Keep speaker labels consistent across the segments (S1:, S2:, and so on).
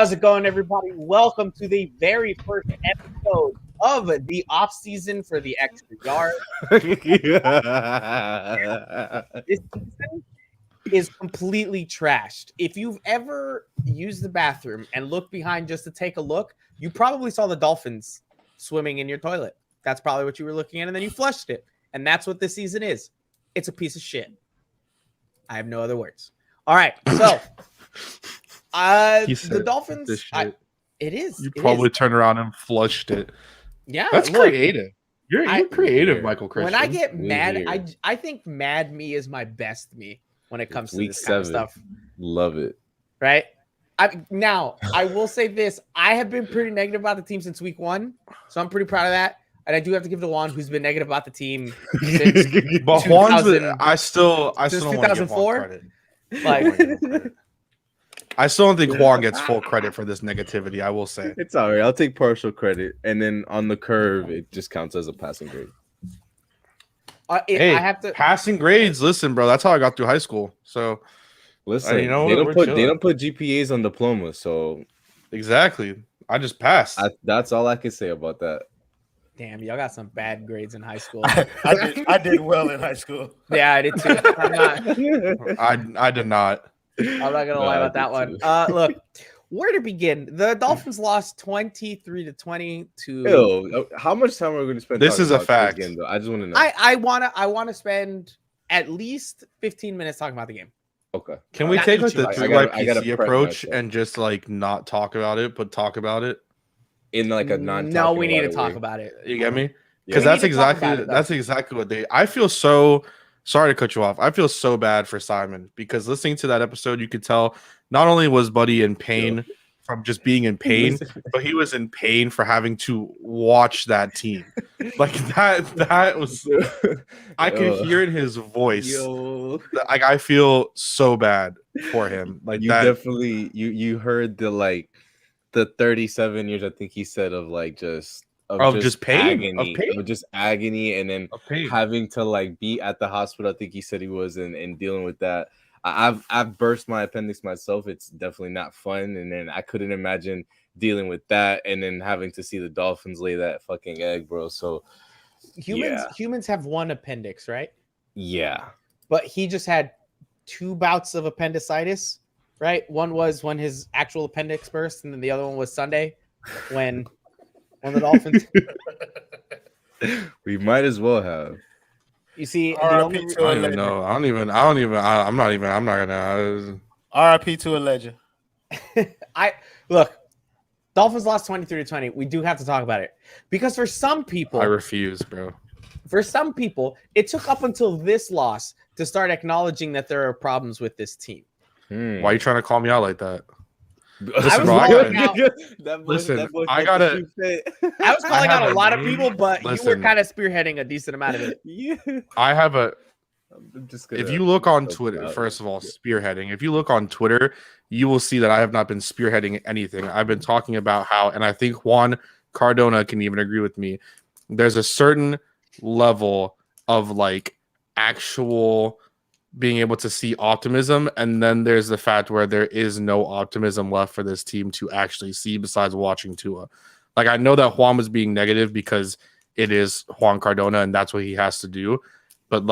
S1: How's it going, everybody? Welcome to the very first episode of the off season for the extra yard. This season is completely trashed. If you've ever used the bathroom and looked behind just to take a look, you probably saw the Dolphins swimming in your toilet. That's probably what you were looking at, and then you flushed it. And that's what this season is. It's a piece of shit. I have no other words. All right, so the Dolphins. It is.
S2: You probably turned around and flushed it.
S1: Yeah,
S2: that's creative. You're creative, Michael Christian.
S1: When I get mad, I think mad me is my best me when it comes to this kind of stuff.
S3: Love it.
S1: Right? Now, I will say this. I have been pretty negative about the team since week 1, so I'm pretty proud of that. And I do have to give it to Juan, who's been negative about the team since
S2: but Juan's I still don't
S1: 2004.
S2: Want to give Juan credit. I still don't think Juan gets full credit for this negativity. I will say
S3: it's all right. I'll take partial credit, and then on the curve, it just counts as a passing grade.
S1: I have to
S2: passing grades. Listen, bro, that's how I got through high school. So
S3: listen, they don't put GPAs on diplomas. So
S2: exactly, I just passed.
S3: That's all I can say about that.
S1: Damn, y'all got some bad grades in high school.
S4: I did well in high school.
S1: Yeah, I did too.
S2: I did not.
S1: I'm not gonna lie about that one. Look, where to begin? The Dolphins lost 23-20 to.
S3: Ew, how much time are we going to spend?
S2: This is a fact.
S3: Game, though? I just want to know.
S1: I wanna spend at least 15 minutes talking about the game.
S3: Okay.
S2: Can we take like the PC approach and just like not talk about it, but talk about it
S3: in like a non?
S1: No, we need to talk about it.
S2: You get me? Because that's exactly what they. I feel so. Sorry to cut you off. I feel so bad for Simon because listening to that episode, you could tell not only was Buddy in pain from just being in pain, but he was in pain for having to watch that team. Like that was, I could hear in his voice. Like I feel so bad for him. Like
S3: you definitely you heard the 37 years I think he said of like just. Of just pain, of just agony, and then having to be at the hospital. I think he said he was and dealing with that. I've burst my appendix myself. It's definitely not fun, and then I couldn't imagine dealing with that, and then having to see the Dolphins lay that fucking egg, bro. So
S1: humans have one appendix, right?
S3: Yeah,
S1: but he just had 2 bouts of appendicitis, right? One was when his actual appendix burst, and then the other one was Sunday when. On the Dolphins,
S3: we might as well have.
S1: You see,
S2: I don't even know. I'm not gonna.
S4: RIP to a legend.
S1: Look. Dolphins lost 23-20. We do have to talk about it because for some people,
S2: I refuse, bro.
S1: For some people, it took up until this loss to start acknowledging that there are problems with this team.
S2: Why are you trying to call me out like that?
S1: Listen, I was calling out a lot of people, but you were kind of spearheading a decent amount of it.
S2: If you look on Twitter, first of all, spearheading. If you look on Twitter, you will see that I have not been spearheading anything. I've been talking about how, and I think Juan Cardona can even agree with me. There's a certain level of actual being able to see optimism, and then there's the fact where there is no optimism left for this team to actually see besides watching Tua. I know that Juan was being negative because it is Juan Cardona and that's what he has to do, but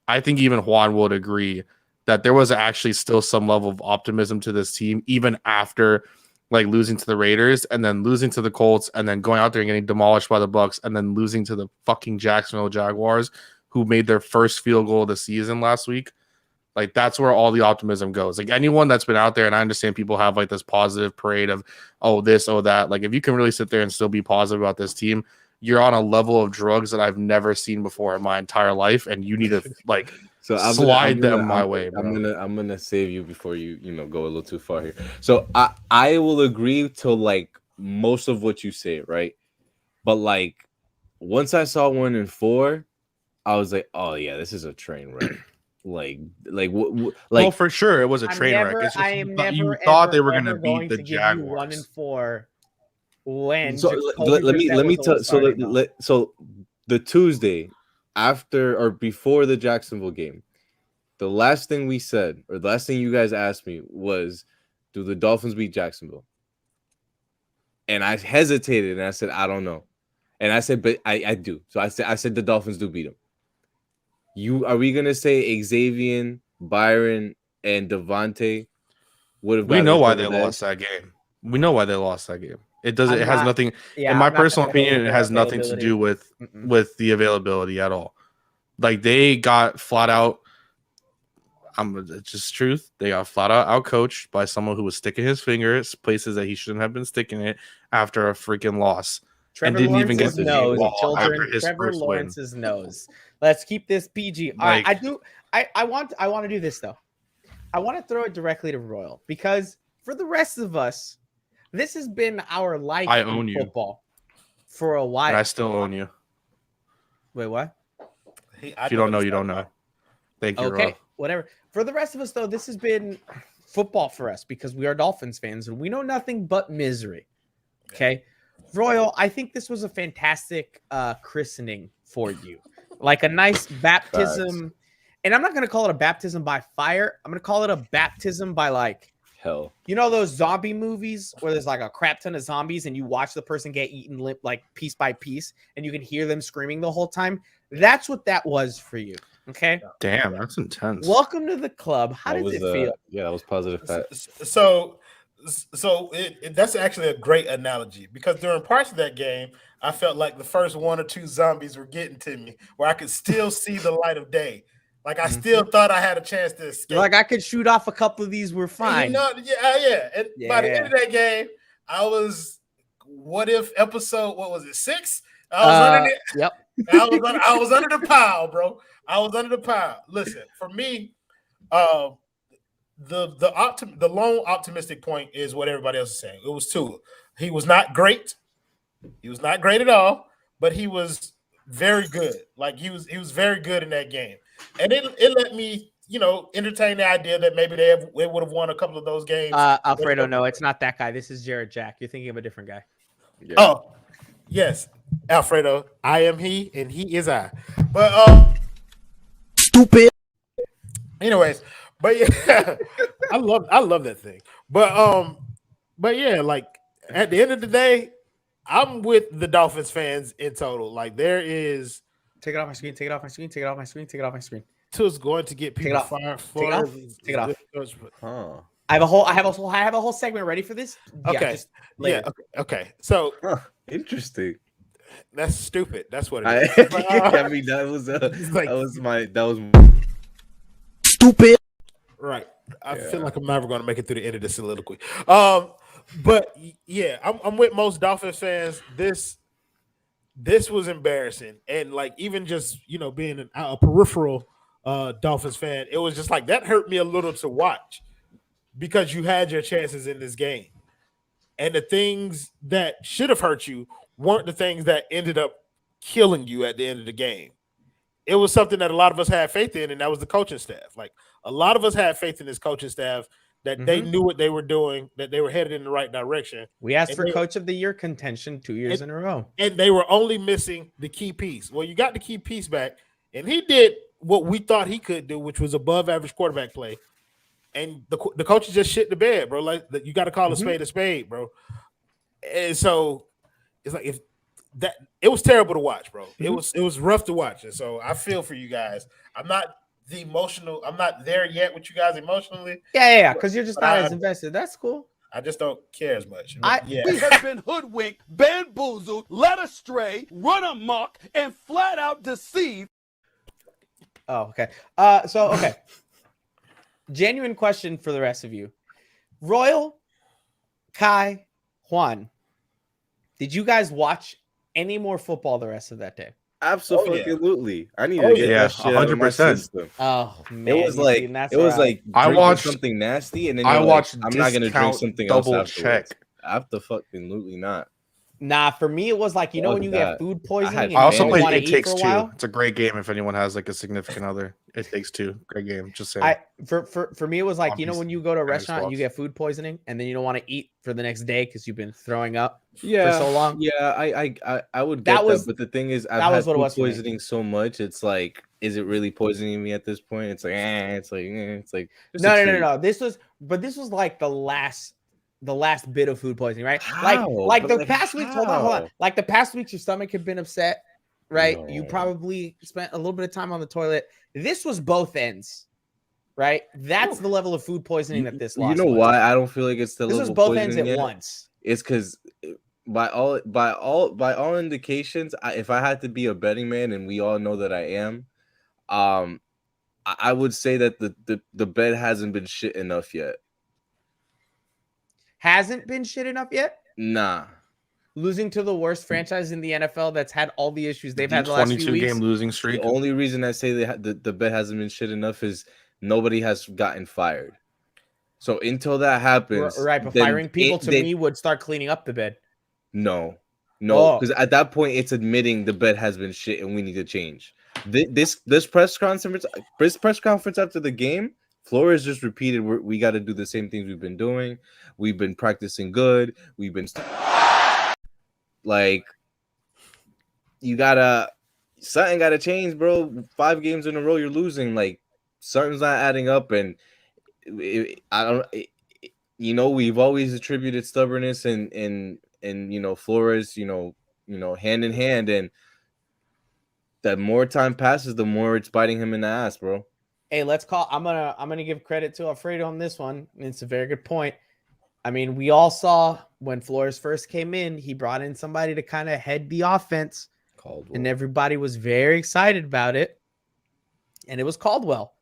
S2: I think even Juan would agree that there was actually still some level of optimism to this team even after losing to the Raiders and then losing to the Colts and then going out there and getting demolished by the Bucs and then losing to the fucking Jacksonville Jaguars, who made their first field goal of the season last week. That's where all the optimism goes. Anyone that's been out there, and I understand people have this positive parade of, oh, this, oh, that. If you can really sit there and still be positive about this team, you're on a level of drugs that I've never seen before in my entire life, and you need to slide them my way. Bro.
S3: I'm gonna save you before you go a little too far here. So I will agree to most of what you say, right? But once I saw 1-4, I was like, oh yeah, this is a train wreck.
S2: Well, for sure, it was a train wreck. It's just you thought they were going to beat the Jaguars.
S1: 1-4 when.
S3: So let me tell. So the Tuesday after or before the Jacksonville game, the last thing we said or the last thing you guys asked me was, "Do the Dolphins beat Jacksonville?" And I hesitated, and I said, I don't know. And I said, but I do. So I said the Dolphins do beat them. Are we gonna say Xavier, Byron, and Devontae would have?
S2: We know why they lost that game. We know why they lost that game. It doesn't. It has nothing.
S1: Yeah,
S2: in my personal opinion, it has nothing to do with the availability at all. Like they got flat out. It's just truth. They got flat out outcoached by someone who was sticking his fingers places that he shouldn't have been sticking it after a freaking loss.
S1: Trevor Lawrence's nose, children. Trevor Lawrence's nose. Let's keep this PG. All right, I want to do this though. I want to throw it directly to Royal because for the rest of us, this has been our life in football for a while.
S2: And I still own you.
S1: Wait, what?
S2: If you don't know, you don't know. Thank you.
S1: Okay,
S2: Royal.
S1: Whatever. For the rest of us, though, this has been football for us because we are Dolphins fans and we know nothing but misery. Okay, Royal, I think this was a fantastic christening for you, like a nice baptism.
S3: Facts.
S1: And I'm not going to call it a baptism by fire. I'm going to call it a baptism by like
S3: hell.
S1: You know those zombie movies where there's like a crap ton of zombies and you watch the person get eaten like piece by piece and you can hear them screaming the whole time? That's what that was for you. Okay.
S2: Damn, that's intense.
S1: Welcome to the club. How does it feel?
S3: Yeah, that was positive.
S4: So that's actually a great analogy because during parts of that game, I felt like the first one or two zombies were getting to me where I could still see the light of day. Like I still thought I had a chance to escape.
S1: Like I could shoot off a couple of these. We're fine.
S4: Yeah. And by the end of that game, I was. What if episode? What was it? 6? I was under the.
S1: Yep.
S4: I was under the pile, bro. I was under the pile. Listen, for me, the lone optimistic point is what everybody else is saying. It was Tua. He was not great. He was not great at all, but he was very good. Like he was very good in that game. And it let me, entertain the idea that maybe they would have won a couple of those games.
S1: Alfredo, no, it's not that guy. This is Jared Jack. You're thinking of a different guy.
S4: Yeah. Oh, yes, Alfredo. I am he, and he is I. But stupid. Anyways, but yeah, I love that thing. But yeah, like at the end of the day, I'm with the Dolphins fans in total. Like there is.
S1: Take it off my screen. Take it off my screen. Take it off my screen. Take it off my screen.
S4: Tua's going to get people fired.
S1: Take it off.
S3: Huh.
S1: I have a whole segment ready for this.
S4: Okay. Okay. So
S3: interesting.
S4: That's stupid. That's what it is.
S3: I mean, that was
S4: stupid. Right. I feel like I'm never going to make it through the end of this soliloquy. But yeah, I'm with most Dolphins fans. This was embarrassing, and like even just being a peripheral Dolphins fan, it was just like that hurt me a little to watch because you had your chances in this game, and the things that should have hurt you weren't the things that ended up killing you at the end of the game. It was something that a lot of us had faith in, and that was the coaching staff. Like a lot of us had faith in this coaching staff that they knew what they were doing, that they were headed in the right direction.
S1: We asked for Coach of the Year contention 2 years in a row.
S4: And they were only missing the key piece. Well, you got the key piece back, and he did what we thought he could do, which was above average quarterback play. And the coaches just shit the bed, bro. Like you got to call a spade, bro. And so it's like it was terrible to watch, bro. It was rough to watch. And so I feel for you guys. I'm not there yet with you guys emotionally.
S1: Yeah, because you're just not as invested. That's cool.
S4: I just don't care as much.
S5: We have been hoodwinked, bamboozled, led astray, run amok, and flat out deceived.
S1: Oh, okay. Okay. Genuine question for the rest of you. Royal, Kai, Juan, did you guys watch any more football the rest of that day?
S3: Absolutely. I need to get that shit 100%.
S1: Oh man,
S3: it was like
S2: I watched
S3: something nasty, and then
S2: I watched.
S3: I'm not gonna drink something else.
S2: Double check.
S3: After fucking absolutely not.
S1: Nah, for me it was like when you get food poisoning.
S2: I also played It Takes Two. It's a great game if anyone has like a significant other. It Takes Two, great game. Just saying.
S1: For me it was like when you go to a restaurant and you get food poisoning and then you don't want to eat for the next day because you've been throwing up for so long.
S3: Yeah, I would get that, but the thing is, I've had food poisoning so much. It's like, is it really poisoning me at this point? It's like, it's like
S1: no. This was like the last the last bit of food poisoning, right?
S3: How?
S1: Like the past weeks, hold on. Like the past weeks, your stomach had been upset, right?
S3: No.
S1: You probably spent a little bit of time on the toilet. This was both ends, right? That's the level of food poisoning that this loss.
S3: You know why I don't feel like it's the
S1: this
S3: level
S1: was both
S3: poisoning
S1: ends at
S3: yet?
S1: once.
S3: It's because by all indications, if I had to be a betting man, and we all know that I am, I would say that the bet hasn't been shit enough yet.
S1: Hasn't been shit enough yet?
S3: Nah.
S1: Losing to the worst franchise in the NFL that's had all the issues they've had the last few weeks.
S2: 22-game losing streak.
S3: The only reason I say the bet hasn't been shit enough is nobody has gotten fired. So until that happens,
S1: right? But firing people to me would start cleaning up the bed.
S3: No, because at that point it's admitting the bet has been shit and we need to change. This press conference after the game, Flores just repeated we got to do the same things we've been doing. We've been practicing good. We've been like, something gotta change, bro. 5 games in a row you're losing. Like something's not adding up, and we've always attributed stubbornness and Flores, hand in hand, and that more time passes, the more it's biting him in the ass, bro.
S1: Hey, I'm gonna give credit to Alfredo on this one. It's a very good point. I mean, we all saw when Flores first came in, he brought in somebody to kind of head the offense, and everybody was very excited about it. And it was Caldwell.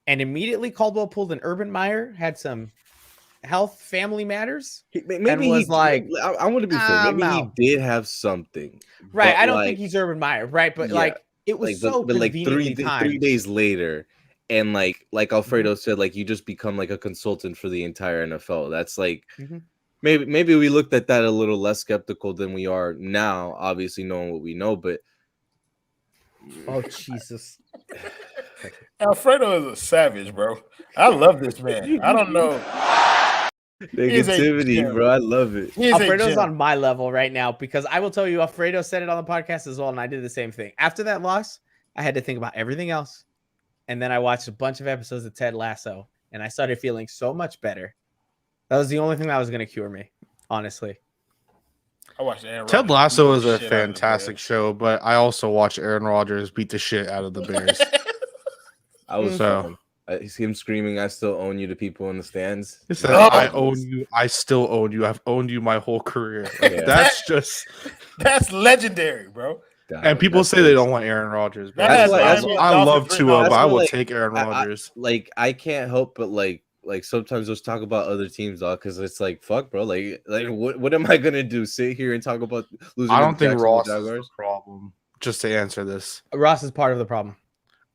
S1: And immediately Caldwell pulled an Urban Meyer, had some health family matters.
S3: Maybe he was like, I want to be fair. Maybe he did have something.
S1: Right. I don't think he's Urban Meyer, right? But it was conveniently timed.
S3: 3 days later. And like Alfredo said, like you just become like a consultant for the entire NFL. That's like maybe we looked at that a little less skeptical than we are now, obviously knowing what we know, but
S1: oh Jesus.
S4: Alfredo is a savage, bro. I love this man. I don't know.
S3: Negativity, bro. I love it.
S1: Alfredo's on my level right now because I will tell you, Alfredo said it on the podcast as well, and I did the same thing. After that loss, I had to think about everything else. And then I watched a bunch of episodes of Ted Lasso, and I started feeling so much better. That was the only thing that was going to cure me, honestly.
S4: I watched Aaron Rodgers.
S2: Ted Lasso is a fantastic show, but I also watched Aaron Rodgers beat the shit out of the Bears.
S3: I see him screaming, "I still own you" to people in the stands.
S2: I own you. I still own you. I've owned you my whole career. Like,
S4: that's legendary, bro.
S2: And people say they don't want Aaron Rodgers. But I love Tua, but I will take Aaron Rodgers.
S3: I can't help but like sometimes let's talk about other teams, dog, because it's like fuck, bro. Like what am I gonna do? Sit here and talk about losing?
S2: I don't think Ross is the problem. Just to answer this,
S1: Ross is part of the problem.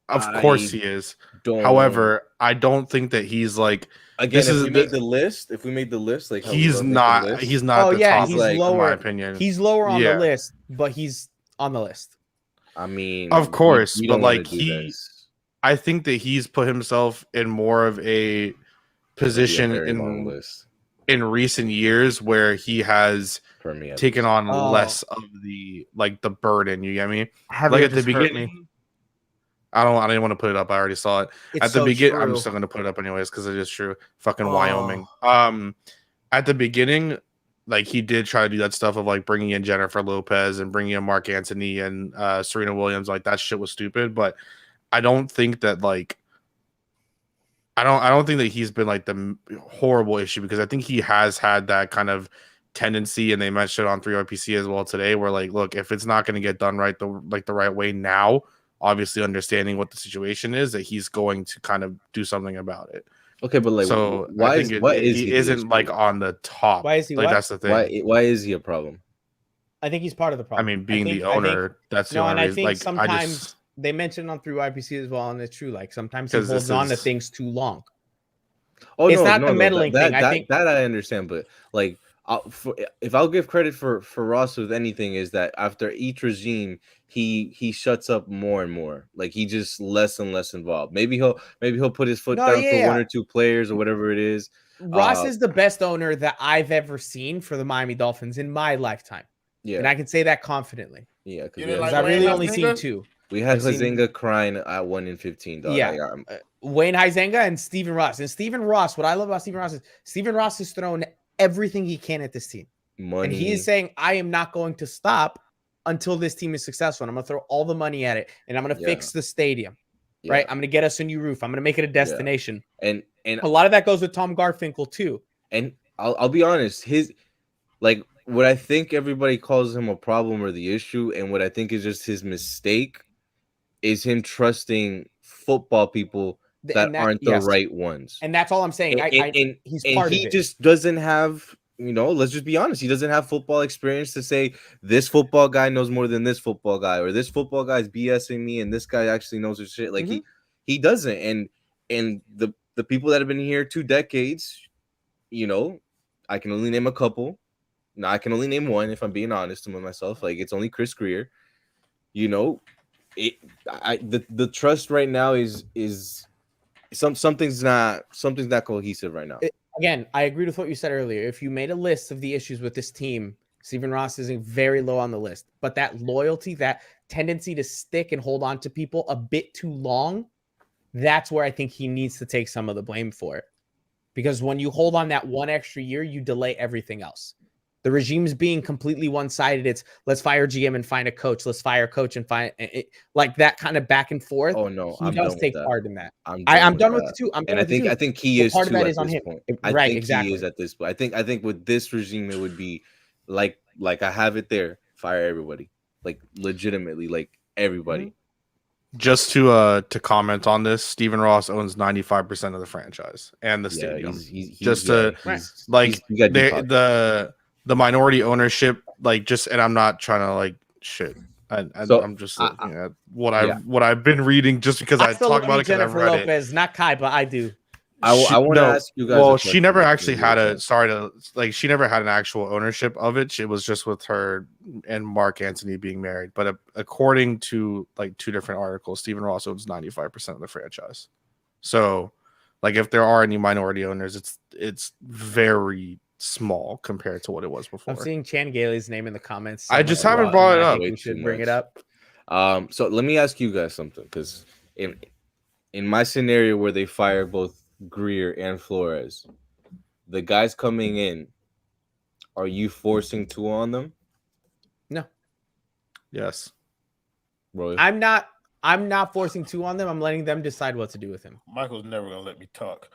S2: Of course he is. However, I don't think that he's like
S3: again. If we made the list, like
S2: he's not. He's not.
S1: Oh yeah, he's
S2: like,
S1: lower.
S2: In my opinion,
S1: he's lower on the list, but he's on the list.
S3: I mean,
S2: of course, but like I think that he's put himself in more of a position in recent years where he has taken on less of the burden. You get me? Like at the beginning. I didn't want to put it up. I already saw it. At the beginning, I'm still going to put it up anyways because it is true. Fucking Wyoming. At the beginning, like he did try to do that stuff of like bringing in Jennifer Lopez and bringing in Mark Antony and Serena Williams. Like that shit was stupid. But I don't think that like I don't think that he's been like the horrible issue because I think he has had that kind of tendency, and they mentioned it on 3RPC as well today, where like, look, if it's not going to get done right the right way now. Obviously, understanding what the situation is, that he's going to kind of do something about it.
S3: Okay, but like,
S2: so he isn't like on the top?
S1: Why is he?
S2: Like
S1: what?
S2: That's the thing.
S3: Why is he a problem?
S1: I think he's part of the problem.
S2: I mean, being the owner, that's the only reason. Like,
S1: sometimes they mentioned on 3IPC as well, and it's true. Like sometimes he holds on to things too long.
S3: Oh,
S1: it's not the meddling thing.
S3: I think that I understand, but like, if I'll give credit for Ross with anything, is that after each regime, he shuts up more and more. Like he just less and less involved. Maybe he'll put his foot down for one or two players or whatever it is.
S1: Ross is the best owner that I've ever seen for the Miami Dolphins in my lifetime. Yeah, and I can say that confidently.
S3: Yeah,
S1: because I've really only seen two.
S3: We had Huizenga crying at 1-15. Dog.
S1: Yeah, Wayne Huizenga and Stephen Ross. And Stephen Ross, what I love about Stephen Ross is Stephen Ross has thrown everything he can at this team.
S3: Money.
S1: And he is saying, I am not going to stop until this team is successful. And I'm going to throw all the money at it. And I'm going to fix the stadium. Right? I'm going to get us a new roof. I'm going to make it a destination.
S3: And
S1: a lot of that goes with Tom Garfinkel too.
S3: And I'll be honest, what I think everybody calls him a problem or the issue, and what I think is just his mistake, is him trusting football people that aren't the right ones.
S1: And that's all I'm saying. He's part of it.
S3: He just doesn't have, let's just be honest. He doesn't have football experience to say this football guy knows more than this football guy, or this football guy's BSing me and this guy actually knows his shit. Like he doesn't. And the people that have been here 2 decades, I can only name a couple. No, I can only name one if I'm being honest with myself. Like, it's only Chris Greer. The trust right now is something's not cohesive right now.
S1: Again, I agreed with what you said earlier. If you made a list of the issues with this team, Stephen Ross is very low on the list. But that loyalty, that tendency to stick and hold on to people a bit too long, that's where I think he needs to take some of the blame for it. Because when you hold on that one extra year, you delay everything else. The regime's being completely one-sided. It's let's fire GM and find a coach. Let's fire coach and find it, like that kind of back and forth.
S3: Oh no,
S1: he does take part in that.
S3: I'm
S1: done with it too.
S3: I think he is.
S1: Part of that
S3: is
S1: on him.
S3: Right, exactly. He is at this point. I think with this regime, it would be like I have it there. Fire everybody, like legitimately, like everybody.
S2: Just to comment on this, Stephen Ross owns 95% of the franchise and the stadium. The minority ownership, and I'm not trying to shit. I'm just looking at what I've been reading, just because I talk about it.
S1: Jennifer Lopez, not Kai, but I do.
S3: I want to ask you guys.
S2: Well, she never actually had she never had an actual ownership of it. It was just with her and Mark Antony being married. But according to 2 different articles, Stephen Ross owns 95% of the franchise. So, if there are any minority owners, it's very small compared to what it was before.
S1: I'm seeing Chan Gailey's name in the comments.
S2: I just haven't brought it up.
S1: We should bring it up.
S3: So let me ask you guys something, because in my scenario where they fire both Greer and Flores, the guys coming in, are you forcing 2 on them?
S1: No.
S2: Yes.
S3: Roy?
S1: I'm not forcing 2 on them. I'm letting them decide what to do with him.
S4: Michael's never gonna let me talk.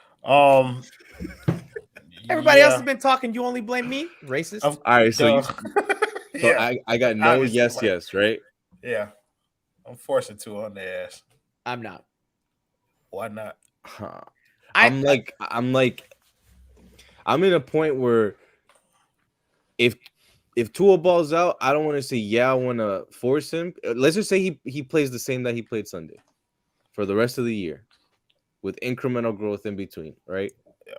S1: Everybody else has been talking. You only blame me? Racist.
S3: All right, so I got no obviously, yes, right?
S4: Yeah, I'm forcing 2 on their ass.
S1: I'm not.
S4: Why not?
S3: I'm in a point where if Tua balls out, I don't want to say I want to force him. Let's just say he plays the same that he played Sunday for the rest of the year with incremental growth in between, right?
S4: Yeah.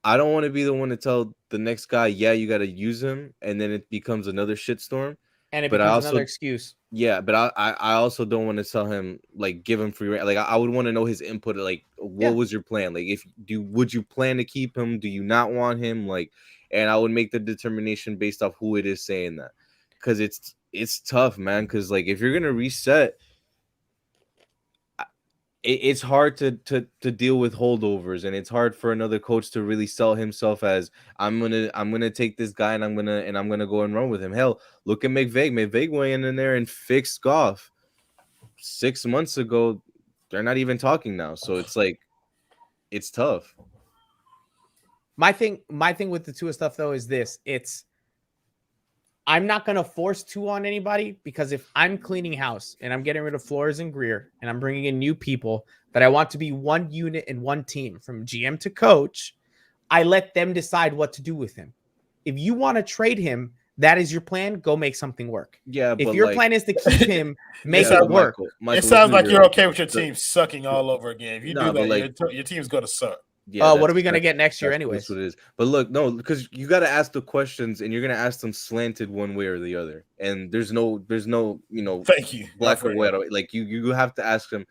S3: I don't want to be the one to tell the next guy, you got to use him, and then it becomes another shitstorm.
S1: And it becomes another excuse.
S3: Yeah, but I also don't want to tell him, give him free rein. I would want to know his input. What was your plan? Would you plan to keep him? Do you not want him? And I would make the determination based off who it is saying that, because it's tough, man. Because if you're gonna reset, it's hard to deal with holdovers, and it's hard for another coach to really sell himself as I'm gonna take this guy and I'm gonna go and run with him. Hell, look at McVay. McVay went in there and fixed Goff 6 months ago. They're not even talking now, so it's tough.
S1: My thing with the Tua stuff though is this: I'm not going to force 2 on anybody, because if I'm cleaning house and I'm getting rid of Flores and Greer and I'm bringing in new people that I want to be one unit and one team from GM to coach, I let them decide what to do with him. If you want to trade him, that is your plan. Go make something work.
S3: Yeah.
S1: If your plan is to keep him, make it work.
S4: Michael, it sounds like you're okay with your team sucking all over again. If you do that, your team's going to suck.
S3: Yeah,
S1: what are we going to get next year anyways?
S3: That's what it is. But look, no, because you got to ask the questions, and you're going to ask them slanted one way or the other. And there's no,
S4: thank you,
S3: black or white. You have to ask them,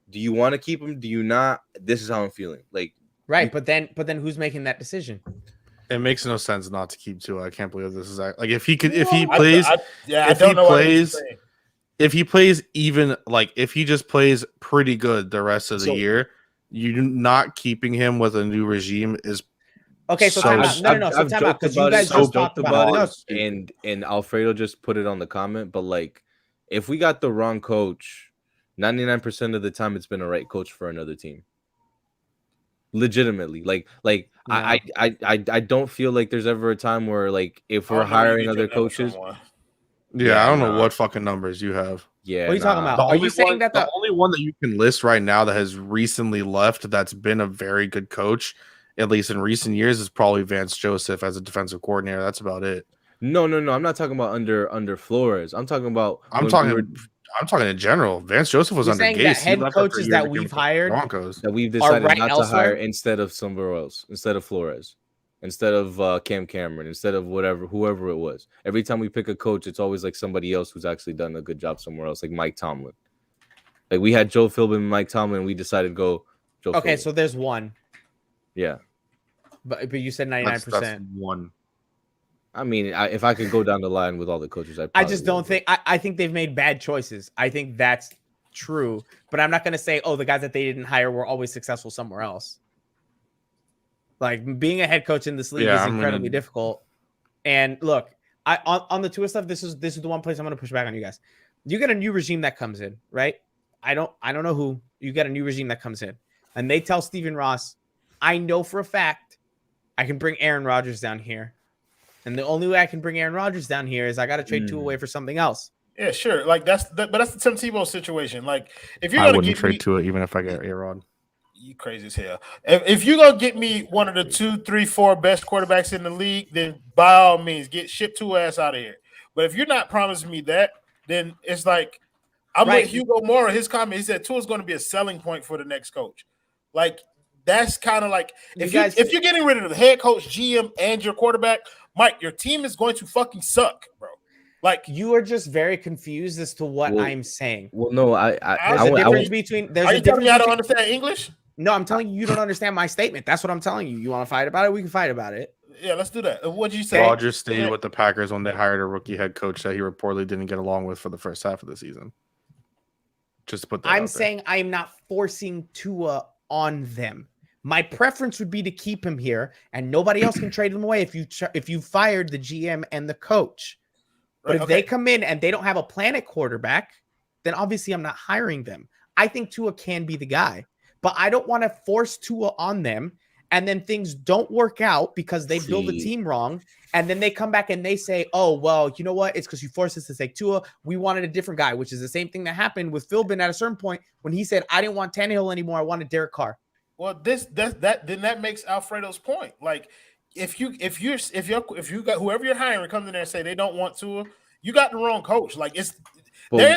S3: do you want to keep him? Do you not? This is how I'm feeling.
S1: Right, but then who's making that decision?
S2: It makes no sense not to keep Tua. I can't believe this is if he just plays pretty good the rest of the year, you not keeping him with a new regime is
S1: Okay, so time out. No. So time out because you guys just talked about
S3: it, and Alfredo just put it on the comment. But like, if we got the wrong coach, 99% of the time it's been a right coach for another team. Legitimately, I don't feel like there's ever a time where like if we're hiring other coaches.
S2: Yeah, I don't know what fucking numbers you have.
S3: Yeah,
S1: what are you talking about? Are you saying that
S2: the only one that you can list right now that has recently left that's been a very good coach, at least in recent years, is probably Vance Joseph as a defensive coordinator. That's about it.
S3: No. I'm not talking about under Flores. I'm talking about.
S2: I'm talking in general. Vance Joseph was under Gase.
S1: Head coaches that we've hired,
S3: Broncos, that we've decided not to hire instead of somewhere else, instead of Flores, instead of Cam Cameron, instead of whoever it was. Every time we pick a coach, it's always like somebody else who's actually done a good job somewhere else, like Mike Tomlin. Like we had Joe Philbin and Mike Tomlin, and we decided to go Joe Philbin.
S1: So there's one.
S3: Yeah.
S1: But you said 99%.
S2: That's one.
S3: I mean, if I could go down the line with all the coaches,
S1: I just don't think. I think they've made bad choices. I think that's true. But I'm not going to say, oh, the guys that they didn't hire were always successful somewhere else. Like being a head coach in this league is incredibly difficult. And look, on the Tua stuff, this is the one place I'm going to push back on you guys. You get a new regime that comes in, right? I don't know who. You get a new regime that comes in, and they tell Stephen Ross, I know for a fact I can bring Aaron Rodgers down here. And the only way I can bring Aaron Rodgers down here is I got to trade Tua away for something else.
S4: Yeah, sure. Like but that's the Tim Tebow situation. Like if you're
S2: I wouldn't trade Tua even if I get A-Rod.
S4: You crazy as hell. If you're gonna get me one of the 2, 3, 4 best quarterbacks in the league, then by all means ship Tua ass out of here. But if you're not promising me that, then it's like I'm with Hugo Mora. His comment, he said Tua's going to be a selling point for the next coach. Like that's kind of like if you're getting rid of the head coach, GM, and your quarterback, Mike, your team is going to fucking suck, bro. Like
S1: you are just very confused as to what I'm saying.
S3: Well, no,
S1: there's a difference between.
S4: Are you telling me I don't understand English?
S1: No, I'm telling you don't understand my statement. That's what I'm telling you. You want to fight about it? We can fight about it.
S4: Yeah, let's do that. What'd you say?
S2: Rodgers stayed with the Packers when they hired a rookie head coach that he reportedly didn't get along with for the first half of the season. Just to put that
S1: I'm saying I am not forcing Tua on them. My preference would be to keep him here, and nobody else can trade him away if you fired the GM and the coach. But if they come in and they don't have a plan at quarterback, then obviously I'm not hiring them. I think Tua can be the guy, but I don't want to force Tua on them, and then things don't work out because they build the team wrong, and then they come back and they say, oh, well, you know what? It's because you forced us to take Tua. We wanted a different guy, which is the same thing that happened with Philbin at a certain point when he said, I didn't want Tannehill anymore. I wanted Derek Carr.
S4: Well, that makes Alfredo's point. Like, if you got whoever you're hiring comes in there and say they don't want to, you got the wrong coach. Like read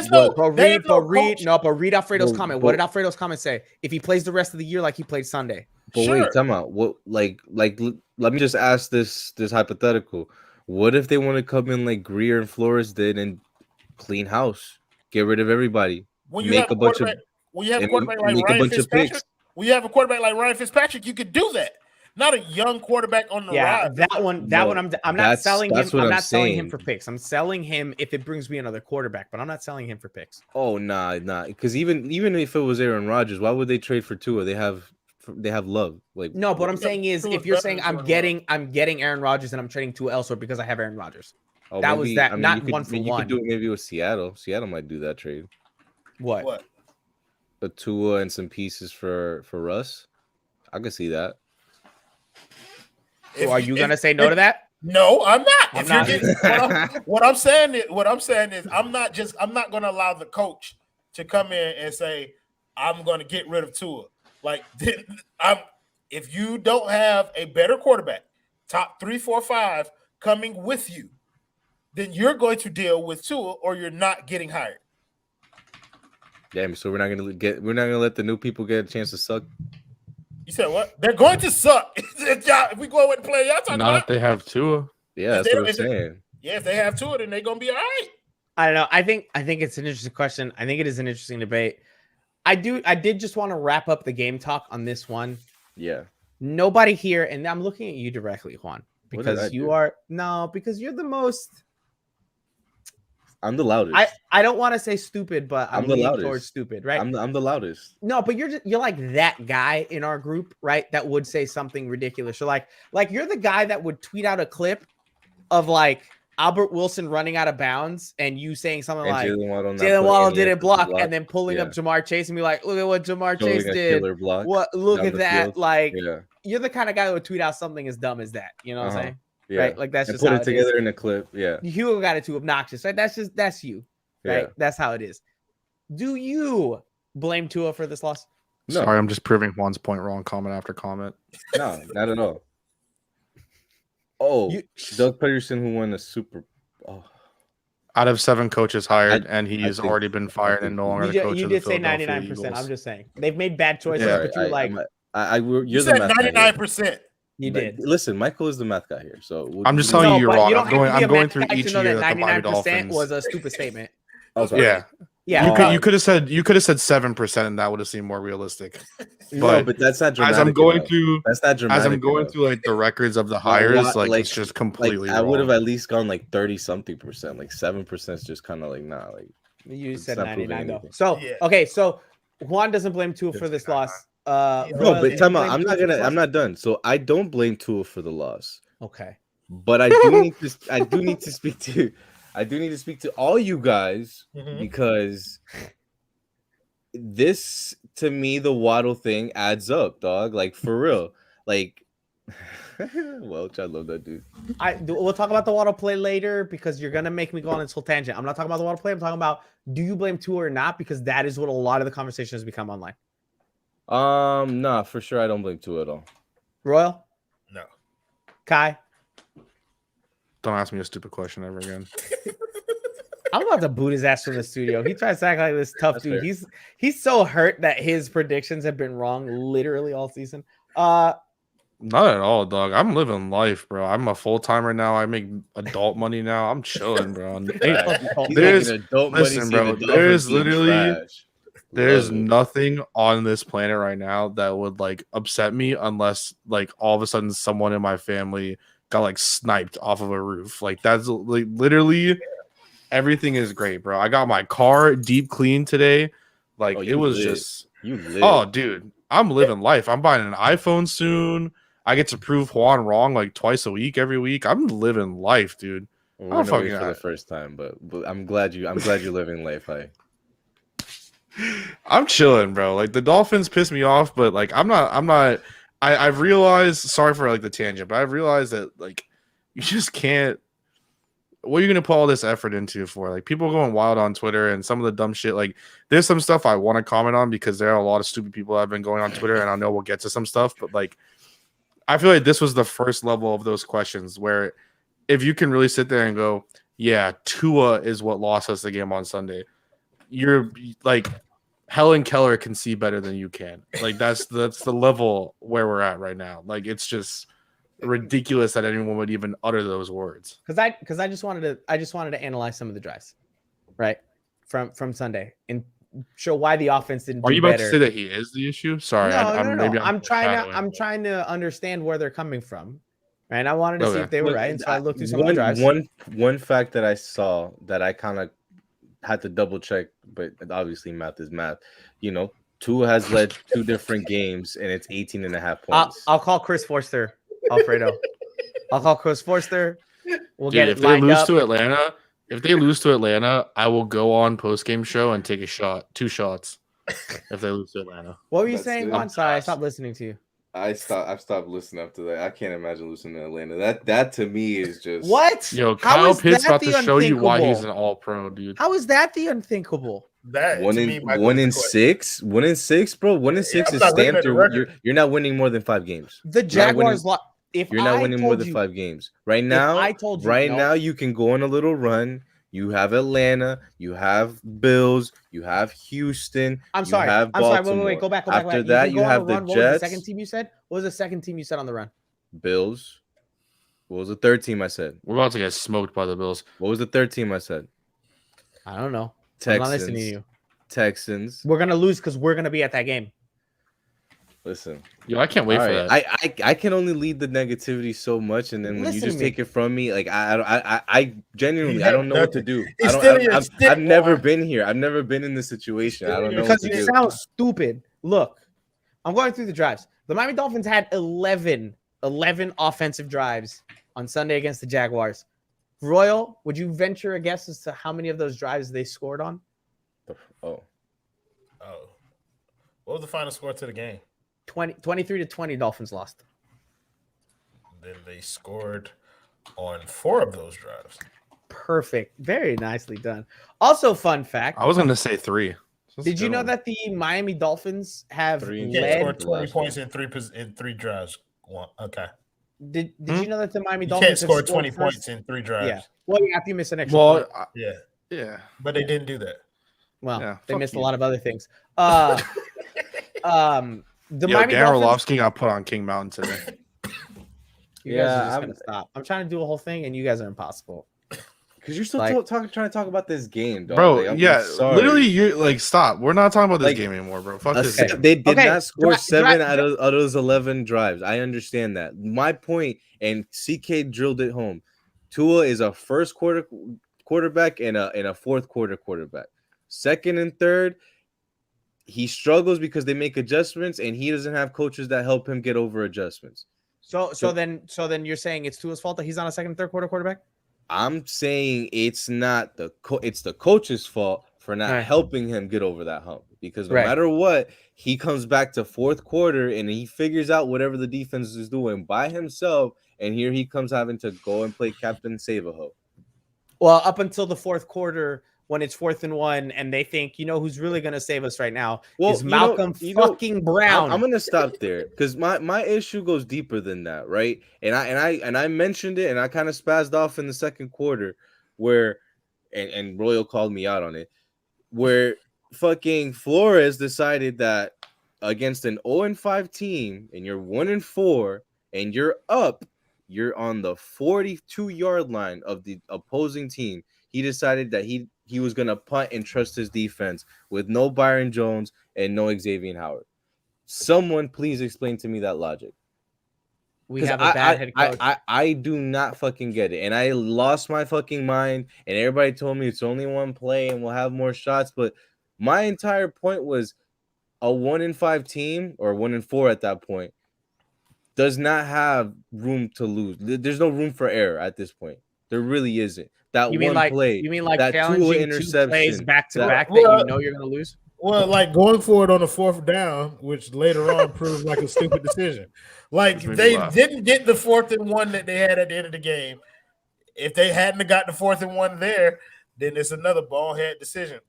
S1: Alfredo's comment. What did Alfredo's comment say? If he plays the rest of the year like he played Sunday.
S3: But wait, time out. What let me just ask this hypothetical. What if they want to come in like Greer and Flores did and clean house, get rid of everybody,
S4: when you have a quarterback like Ryan Fitzpatrick, you could do that. Not a young quarterback on the ride.
S1: That one. I'm not selling him. I'm not selling him for picks. I'm selling him if it brings me another quarterback, but I'm not selling him for picks.
S3: Oh nah. Because even if it was Aaron Rodgers, why would they trade for Tua? They have love. Like
S1: no, but what I'm saying is, if you're saying I'm getting Aaron Rodgers and I'm trading Tua elsewhere because I have Aaron Rodgers.
S3: Oh,
S1: that was that. Not one for
S3: one.
S1: You
S3: could do it maybe with Seattle. Seattle might do that trade.
S1: What?
S3: But Tua and some pieces for Russ. I can see that.
S1: Are you gonna say no to that?
S4: No, I'm not. What I'm saying is I'm not gonna allow the coach to come in and say I'm gonna get rid of Tua. Like if you don't have a better quarterback, top 3, 4, 5 coming with you, then you're going to deal with Tua or you're not getting hired.
S3: Damn, so we're not gonna let the new people get a chance to suck.
S4: You said what? They're going to suck. If we go and play, y'all talking
S2: about if they have Tua.
S3: Yeah, that's what I'm saying.
S4: Yeah, if they have Tua, then they're gonna be all right.
S1: I don't know. I think it's an interesting question. I think it is an interesting debate. I did just want to wrap up the game talk on this one.
S3: Yeah.
S1: Nobody here, and I'm looking at you directly, Juan, because you're the most.
S3: I'm the loudest.
S1: I don't want to say stupid, but I'm leaning towards stupid, right?
S3: I'm the loudest.
S1: No, but you're like that guy in our group, right? That would say something ridiculous. So like you're the guy that would tweet out a clip of like Albert Wilson running out of bounds and you saying something like Jalen Waddle didn't block, and then pulling up Jamar Chase and be like, look at what Jamar Chase did. What? Look at that. Field. Like you're the kind of guy who would tweet out something as dumb as that. You know what I'm saying? Yeah. Right? Like that's just
S3: put it together in a clip. Yeah.
S1: Hugo got it too obnoxious, right? That's you. Right? Yeah. That's how it is. Do you blame Tua for this loss?
S2: No. Sorry, I'm just proving Juan's point wrong comment after comment.
S3: No, not at all. Oh, Doug Peterson, who won the Super Bowl.
S2: Out of 7 coaches hired, and he's already been fired and no longer the coach of the Philadelphia
S1: 99%.
S2: Eagles.
S1: I'm just saying. They've made bad choices, but
S4: you said 99%.
S1: You did.
S3: Listen, Michael is the math guy here, so
S2: I'm just telling you you're wrong. I'm going through each year that the Miami Dolphins
S1: was a stupid statement.
S2: Yeah. Yeah, you could have said 7%, and that would have seemed more realistic.
S3: But that's not dramatic.
S2: As I'm going through,
S3: that's not dramatic.
S2: As I'm going through like the records of the hires, like it's just completely.
S3: I would have at least gone like 30-something%. Like 7% is just kind of like nah. Like
S1: you said 99 though. So okay, so Juan doesn't blame Tua for this loss.
S3: No, but time out. I'm not done. So I don't blame Tua for the loss.
S1: Okay,
S3: but I do need to speak to all you guys because this, to me, the Waddle thing adds up, dog. Like for real. Like, Welch, I love that dude.
S1: We'll talk about the Waddle play later because you're gonna make me go on this whole tangent. I'm not talking about the Waddle play. I'm talking about do you blame Tua or not, because that is what a lot of the conversation has become online.
S3: Nah, for sure I don't blame Tua at all.
S1: Royal?
S4: No.
S1: Kai?
S2: Don't ask me a stupid question ever again.
S1: I'm about to boot his ass from the studio. He tries to act like this tough dude. Fair. He's so hurt that his predictions have been wrong literally all season.
S2: Not at all, dog. I'm living life, bro. I'm a full timer now. I make adult money now. I'm chilling, bro. There's nothing on this planet right now that would like upset me unless like all of a sudden someone in my family got like sniped off of a roof. Like that's like literally everything is great, bro. I got my car deep clean today. Like it was just dude, I'm living life. I'm buying an iPhone soon. I get to prove Juan wrong like twice a week, every week. I'm living life, dude.
S3: We're for the first time, but I'm glad you're living life.
S2: I'm chilling, bro. Like the Dolphins piss me off, but like I've realized, sorry for like the tangent, but I've realized that like you just can't. What are you gonna put all this effort into for? Like people going wild on Twitter and some of the dumb shit. Like there's some stuff I want to comment on because there are a lot of stupid people that have been going on Twitter, and I know we'll get to some stuff. But like, I feel like this was the first level of those questions where if you can really sit there and go, yeah, Tua is what lost us the game on Sunday. You're like Helen Keller can see better than you can. Like that's the level where we're at right now. Like it's just ridiculous that anyone would even utter those words.
S1: Because I just wanted to analyze some of the drives, right, from Sunday and show why the offense didn't.
S2: Are you about to say that he is the issue? Sorry,
S1: no. I'm trying to understand where they're coming from, right? And I wanted to see if they were right, and so I looked through some of the drives.
S3: One fact that I saw that I kind of had to double check, but obviously math is math. You know, Tua has led 2 different games, and it's 18.5 points.
S1: I'll call Chris Forster, Alfredo. I'll call Chris Forster. We'll get it.
S2: If they lose to Atlanta, I will go on post-game show and take 2 shots. If they lose to Atlanta.
S1: What were you saying? I'm sorry, I stopped listening to you.
S3: I've stopped listening after that. I can't imagine losing to Atlanta. That to me is just
S1: what?
S2: Yo, Kyle Pitts about to show you why he's an all-pro, dude.
S1: How is that the unthinkable?
S3: That 1 in 6, 1 in 6, bro. 1 in 6 is stamped. You're not winning more than 5 games.
S1: The Jaguars
S3: you're not winning more than 5 games right now. Now you can go on a little run. You have Atlanta, you have Bills, you have Houston.
S1: I'm sorry. Wait. Go back.
S3: After that, you have the Jets. What was
S1: the second team you said? What was the second team you said on the run?
S3: Bills. What was the third team I said?
S2: We're about to get smoked by the Bills.
S3: What was the third team I said?
S1: I don't know.
S3: Texans.
S1: I'm not listening to you.
S3: Texans.
S1: We're gonna lose because we're gonna be at that game.
S3: Listen,
S2: yo, I can't wait for that.
S3: I can only lead the negativity so much, and then when you just take it from me, like I genuinely I don't know what to do. I've never been here. I've never been in this situation. I don't know what to do.
S1: Because you sound stupid. Look, I'm going through the drives. The Miami Dolphins had 11 offensive drives on Sunday against the Jaguars. Royal, would you venture a guess as to how many of those drives they scored on?
S4: Oh. What was the final score to the game?
S1: 23-20 Dolphins lost.
S4: Then they scored on 4 of those drives.
S1: Perfect. Very nicely done. Also, fun fact.
S2: I was going to say 3.
S1: Did you know that the Miami Dolphins have
S4: scored 20 points in three drives? Okay.
S1: Did you know that the Miami Dolphins
S4: can't score 20 points in 3 drives?
S1: Yeah. Well, after you miss an extra point.
S4: Yeah. But they didn't do that.
S1: Well, they missed a lot of other things. The Miami
S2: Dan Orlovsky got put on King Mountain today.
S1: You guys are just gonna stop. I'm trying to do a whole thing, and you guys are impossible.
S3: Because you're still trying to talk about this game, dog.
S2: Bro. Literally, you're stop. We're not talking about this game anymore, bro. Fuck this.
S3: They did not score 7 out of those 11 drives. I understand that. My point, and CK drilled it home. Tua is a first quarter quarterback and a fourth quarter quarterback. Second and third, he struggles because they make adjustments, and he doesn't have coaches that help him get over adjustments.
S1: So then you're saying it's Tua's fault that he's not a second and third quarter quarterback?
S3: I'm saying it's not it's the coach's fault for not helping him get over that hump, because no matter what, he comes back to fourth quarter and he figures out whatever the defense is doing by himself, and here he comes having to go and play Captain Save-A-Ho.
S1: Well, up until the fourth quarter, when it's 4th and 1, and they think, who's really going to save us right now is Malcolm fucking Brown.
S3: I'm going to stop there because my issue goes deeper than that, right? And I mentioned it, and I kind of spazzed off in the second quarter where, and Royal called me out on it, where fucking Flores decided that against an 0-5 team, and you're 1-4, and you're on the 42-yard line of the opposing team. He decided that he was going to punt and trust his defense with no Byron Jones and no Xavier Howard. Someone please explain to me that logic.
S1: We have a bad head coach.
S3: I do not fucking get it. And I lost my fucking mind, and everybody told me it's only one play and we'll have more shots. But my entire point was a 1-5 team, or 1-4 at that point, does not have room to lose. There's no room for error at this point. There really isn't. That
S1: you mean
S3: one play.
S1: You mean like
S3: that
S1: challenging 2
S3: interception
S1: plays back to back that you know you're going to lose?
S4: Well, like going for it on the 4th down, which later on proved like a stupid decision. Like they didn't get the 4th and 1 that they had at the end of the game. If they hadn't have got the 4th and 1 there, then it's another ballhead decision.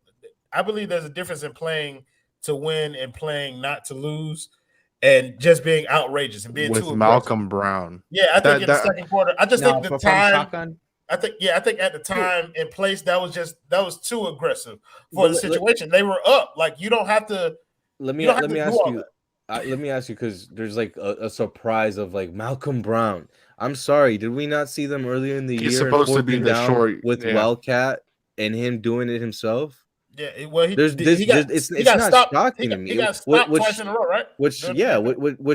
S4: I believe there's a difference in playing to win and playing not to lose, and just being outrageous and being
S2: with
S4: too
S2: Malcolm Brown.
S4: Yeah, I think in the second quarter, I just think the time.
S1: Shotgun?
S4: I think at the time and place that was too aggressive for the situation. They were up. Like, you don't have to.
S3: Let me ask you. Let me ask you, because there's like a surprise of like Malcolm Brown. I'm sorry, did we not see them earlier in the year?
S2: He's supposed to be the short
S3: with Wildcat and him doing it himself.
S4: Yeah, well,
S3: it's not shocking to me.
S4: He got stopped twice in a row, right?
S3: What's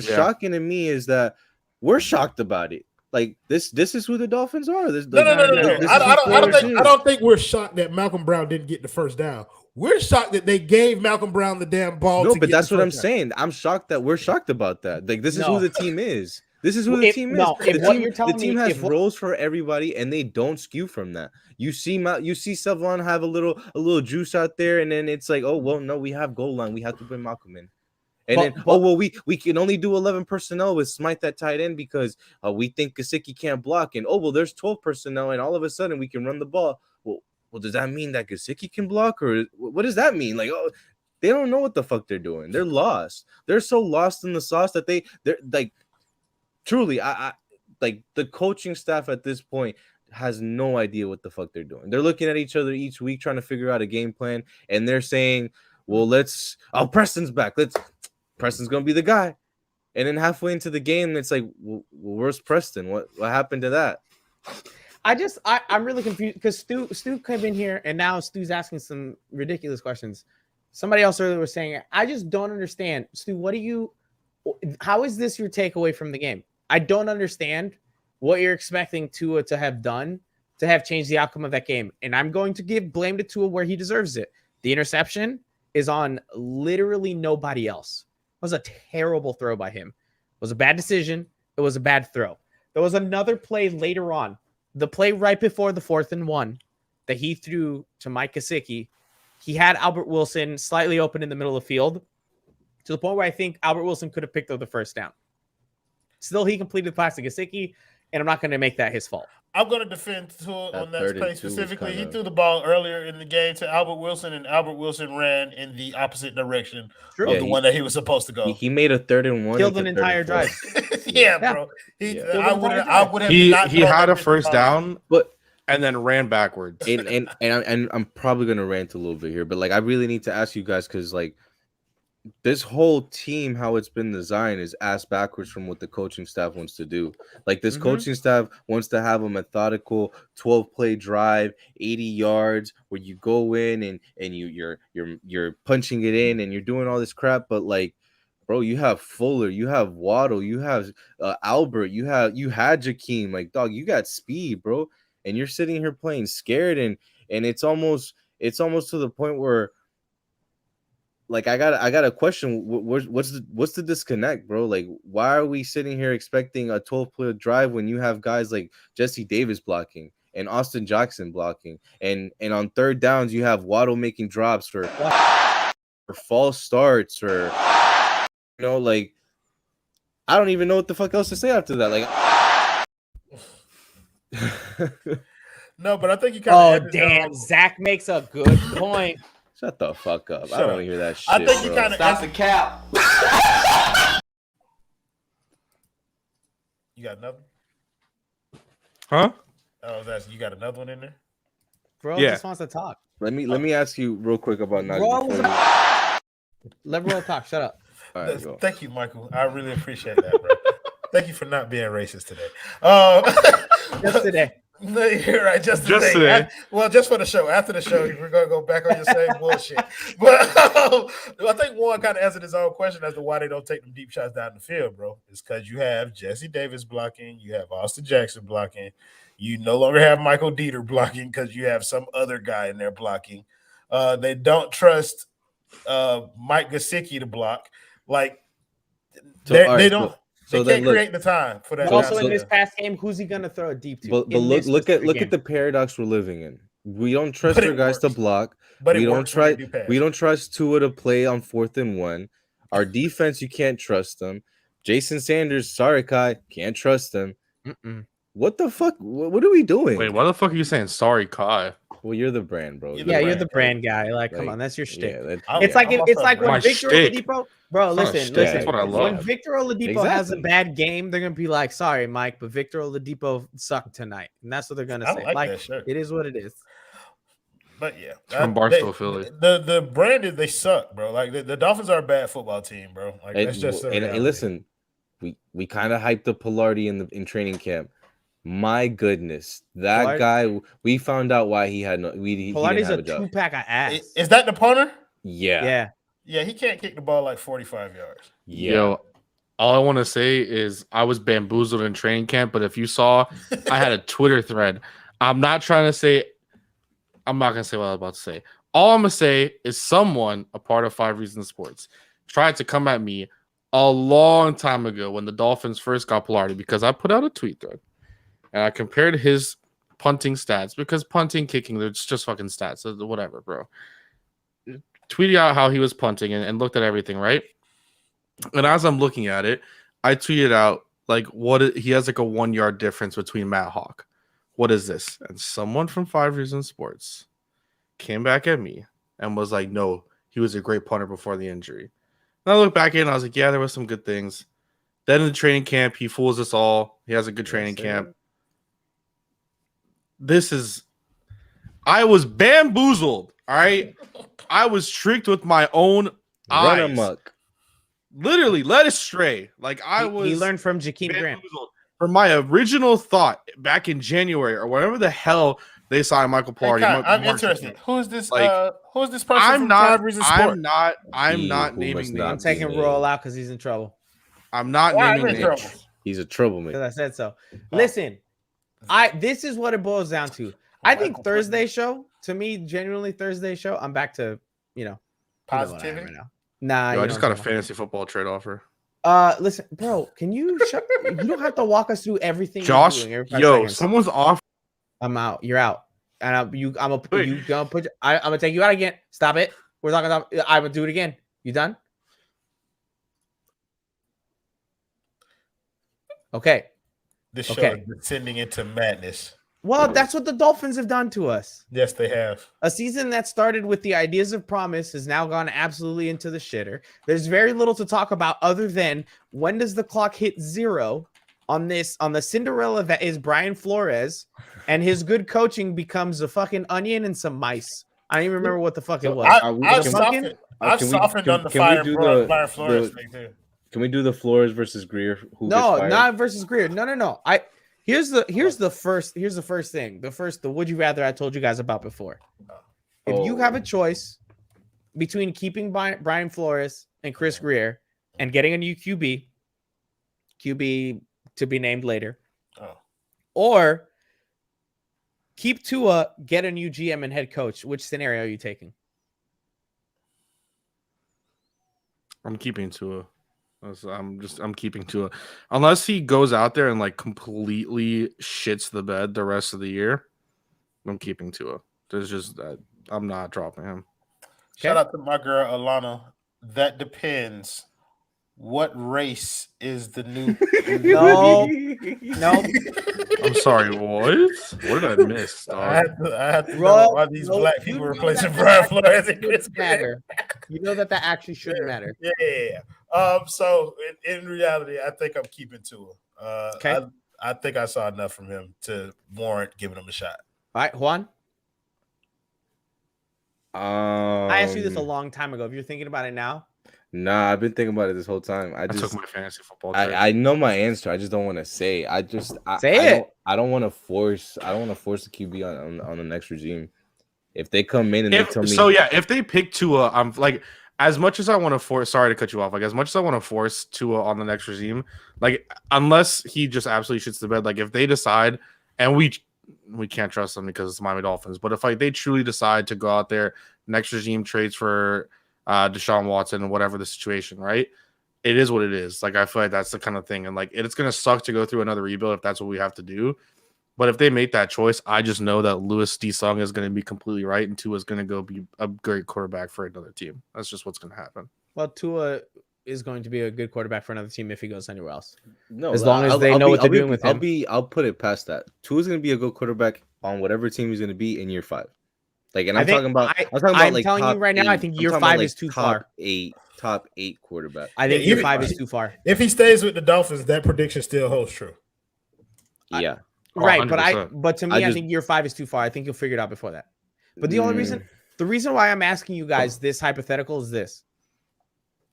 S3: shocking to me is that we're shocked about it. Like this is who the Dolphins are.
S4: No. I don't think we're shocked that Malcolm Brown didn't get the first down. We're shocked that they gave Malcolm Brown the damn ball.
S3: No, but that's what I'm saying. I'm shocked that we're shocked about that. Like, this is who the team is. This is who the team is. The team has roles for everybody, and they don't skew from that. You see Savon have a little juice out there, and then it's like, oh well, no, we have goal line. We have to bring Malcolm in. And we can only do 11 personnel with Smythe at tight end because we think Gesicki can't block. And there's 12 personnel, and all of a sudden we can run the ball. Well, does that mean that Gesicki can block, or what does that mean? Like, they don't know what the fuck they're doing. They're lost. They're so lost in the sauce that they're like, truly, I like the coaching staff at this point has no idea what the fuck they're doing. They're looking at each other each week trying to figure out a game plan, and they're saying, well, Preston's back. Preston's gonna be the guy, and then halfway into the game, it's like, well, where's Preston? What happened to that?
S1: I'm really confused because Stu came in here, and now Stu's asking some ridiculous questions. Somebody else earlier was saying, I just don't understand, Stu. What do you How is this your takeaway from the game? I don't understand what you're expecting Tua to have done to have changed the outcome of that game. And I'm going to give blame to Tua where he deserves it. The interception is on literally nobody else. It was a terrible throw by him. It was a bad decision. It was a bad throw. There was another play later on, the play right before the 4th and 1 that he threw to Mike Gesicki. He had Albert Wilson slightly open in the middle of the field to the point where I think Albert Wilson could have picked up the first down. Still, he completed the pass to Gesicki, and I'm not going to make that his fault.
S4: I'm going to defend Tua on that play specifically. He threw the ball earlier in the game to Albert Wilson, and Albert Wilson ran in the opposite direction of the one that he was supposed to go.
S3: He made a 3rd and 1.
S1: Killed an entire drive.
S4: Bro. I would have.
S2: He had a first down, and then ran backwards.
S3: And I'm probably gonna rant a little bit here, but like I really need to ask you guys because like this whole team, how it's been designed, is ass backwards from what the coaching staff wants to do. Like this coaching staff wants to have a methodical 12-play drive, 80 yards, where you go in and you're punching it in and you're doing all this crap. But like, bro, you have Fuller, you have Waddle, you have Albert, you had Jakeem. Like, dog, you got speed, bro, and you're sitting here playing scared, and it's almost to the point where. Like I got a question. What's the disconnect, bro? Like, why are we sitting here expecting a 12-play drive when you have guys like Jesse Davis blocking and Austin Jackson blocking, and on 3rd downs you have Waddle making drops for false starts or like I don't even know what the fuck else to say after that. Like,
S4: no, but I think you kind of.
S1: Oh damn, Zach makes a good point.
S3: Shut the fuck up. I don't want to hear that shit.
S4: I think you kind of.
S5: Stop the cap.
S4: You got another?
S2: Huh?
S4: Oh, you got another one in there?
S1: Bro just wants to talk.
S3: Let me ask you real quick about
S1: Let bro talk. Shut up.
S3: All right, go.
S4: Thank you, Michael. I really appreciate that, bro. Thank you for not being racist today.
S1: Just today.
S4: No, you're right. Just today. Just for the show. After the show, we're gonna go back on your same bullshit. But I think Warren kind of answered his own question as to why they don't take them deep shots down the field, bro. It's because you have Jesse Davis blocking, you have Austin Jackson blocking, you no longer have Michael Dieter blocking because you have some other guy in there blocking. They don't trust Mike Gesicki to block. Like they don't. They can't create the time for that.
S1: Also, in this past game, who's he gonna throw it deep to?
S3: But look at the paradox we're living in. We don't trust our guys to block.
S4: But
S3: we don't trust Tua to play on 4th and 1. Our defense, you can't trust them. Jason Sanders, sorry, Kai, can't trust them. What the fuck? What are we doing?
S2: Wait, why the fuck are you saying sorry, Kai?
S3: Well, you're the brand, bro.
S1: You're the brand guy. Like, come on, that's your shtick.
S3: Yeah,
S1: it's like when Victor Oladipo, bro. Listen.
S2: That's what I love.
S1: When Victor Oladipo has a bad game, they're gonna be like, "Sorry, Mike, but Victor Oladipo sucked tonight," and that's what they're gonna say. Like it is what it is.
S4: But yeah,
S2: from Barstow, Philly.
S4: The brand is they suck, bro. Like the Dolphins are a bad football team, bro. Like that's just.
S3: And listen, we kind of hyped up Pilardi in training camp. My goodness, that guy! We found out why he had no.
S1: Pilardi's a 2-pack of ass.
S4: Is that the punter?
S3: Yeah.
S4: He can't kick the ball like 45 yards.
S3: Yeah.
S2: Yo, all I want to say is I was bamboozled in training camp, but if you saw, I had a Twitter thread. I'm not gonna say what I was about to say. All I'm gonna say is someone, a part of 5 Reasons Sports, tried to come at me a long time ago when the Dolphins first got Pilardi because I put out a tweet thread. And I compared his punting stats because punting, kicking, they're just fucking stats. Whatever, bro. Tweeted out how he was punting and looked at everything, right? And as I'm looking at it, I tweeted out like he has like a 1-yard difference between Matt Hawk. What is this? And someone from 5 Reasons Sports came back at me and was like, no, he was a great punter before the injury. And I looked back in and I was like, yeah, there was some good things. Then in the training camp, he fools us all. He has a good training camp. I was bamboozled, all right? I was tricked with my own eyes.
S3: Run amok.
S2: Literally led astray. Like
S1: he learned from Jakeem Grant.
S2: From my original thought back in January or whatever the hell they signed Michael Pilardi.
S4: I'm interested. Who's this? Who's this person? I'm not naming names.
S1: I'm taking Roll out because he's in trouble.
S2: I'm not naming names.
S3: He's a troublemaker.
S1: Because I said so. Listen, this is what it boils down to. I think Thursday show, to me, genuinely Thursday show, I'm back to,
S4: positivity
S1: right now. Nah,
S2: Yo, I just got a fantasy football trade offer.
S1: Listen, bro, can you shut? You don't have to walk us through everything.
S2: Josh,
S1: you're doing
S2: yo, someone's off.
S1: I'm out. You're out. And I'm gonna take you out again. Stop it. We're talking about. I'm gonna do it again. You done? Okay.
S4: This show is descending into madness.
S1: Well, that's what the Dolphins have done to us.
S4: Yes, they have.
S1: A season that started with the ideas of promise has now gone absolutely into the shitter. There's very little to talk about other than when does the clock hit 0 on the Cinderella that is Brian Flores, and his good coaching becomes a fucking onion and some mice. I don't even remember what the fuck it was.
S4: I've softened on the Brian Flores thing too.
S3: Can we do the Flores versus Greer?
S1: No, not versus Greer. No. Here's the first thing. The would you rather I told you guys about before. If you have a choice between keeping Brian Flores and Chris Greer and getting a new QB to be named later, or keep Tua, get a new GM and head coach, which scenario are you taking?
S2: I'm keeping Tua. I'm keeping Tua, unless he goes out there and like completely shits the bed the rest of the year. I'm keeping Tua. There's just that I'm not dropping him.
S4: Shout out to my girl Alana. That depends. What race is the new?
S1: No.
S2: I'm sorry. What? What did I miss?
S4: I had to know why these black people replacing Brian Flores and Chris
S1: matter. You know that actually shouldn't matter.
S4: Yeah. So in reality, I think I'm keeping Tua. Okay. I think I saw enough from him to warrant giving him a shot.
S1: All right, Juan. I asked you this a long time ago. If you're thinking about it now.
S3: Nah, I've been thinking about it this whole time. I
S2: took my fantasy football.
S3: I know my answer. I just don't want to say. I don't want to force. I don't want to force the QB on the next regime. If they come in and they tell me,
S2: if they pick Tua, I'm like, as much as I want to force. Sorry to cut you off. Like, as much as I want to force Tua on the next regime, like, unless he just absolutely shits the bed. Like, if they decide, and we can't trust them because it's Miami Dolphins, but if like they truly decide to go out there, next regime trades for Deshaun Watson and whatever the situation, right? It is what it is. Like, I feel like that's the kind of thing, and like it's gonna suck to go through another rebuild if that's what we have to do. But if they make that choice, I just know that Louis D. Sung is going to be completely right, and Tua is going to go be a great quarterback for another team. That's just what's going to happen.
S1: Well, Tua is going to be a good quarterback for another team if he goes anywhere else.
S3: No,
S1: as long as they know what they're doing with him.
S3: I'll put it past that. Tua's going to be a good quarterback on whatever team he's going to be in year 5. Like, and I'm telling you right now, I think year 5 is too far. Top 8 quarterback.
S1: I think year 5 is too far.
S4: If he stays with the Dolphins, that prediction still holds true.
S3: Yeah.
S1: Right, 100%. but to me, I think year 5 is too far. I think you'll figure it out before that. But the reason why I'm asking you guys this hypothetical is this: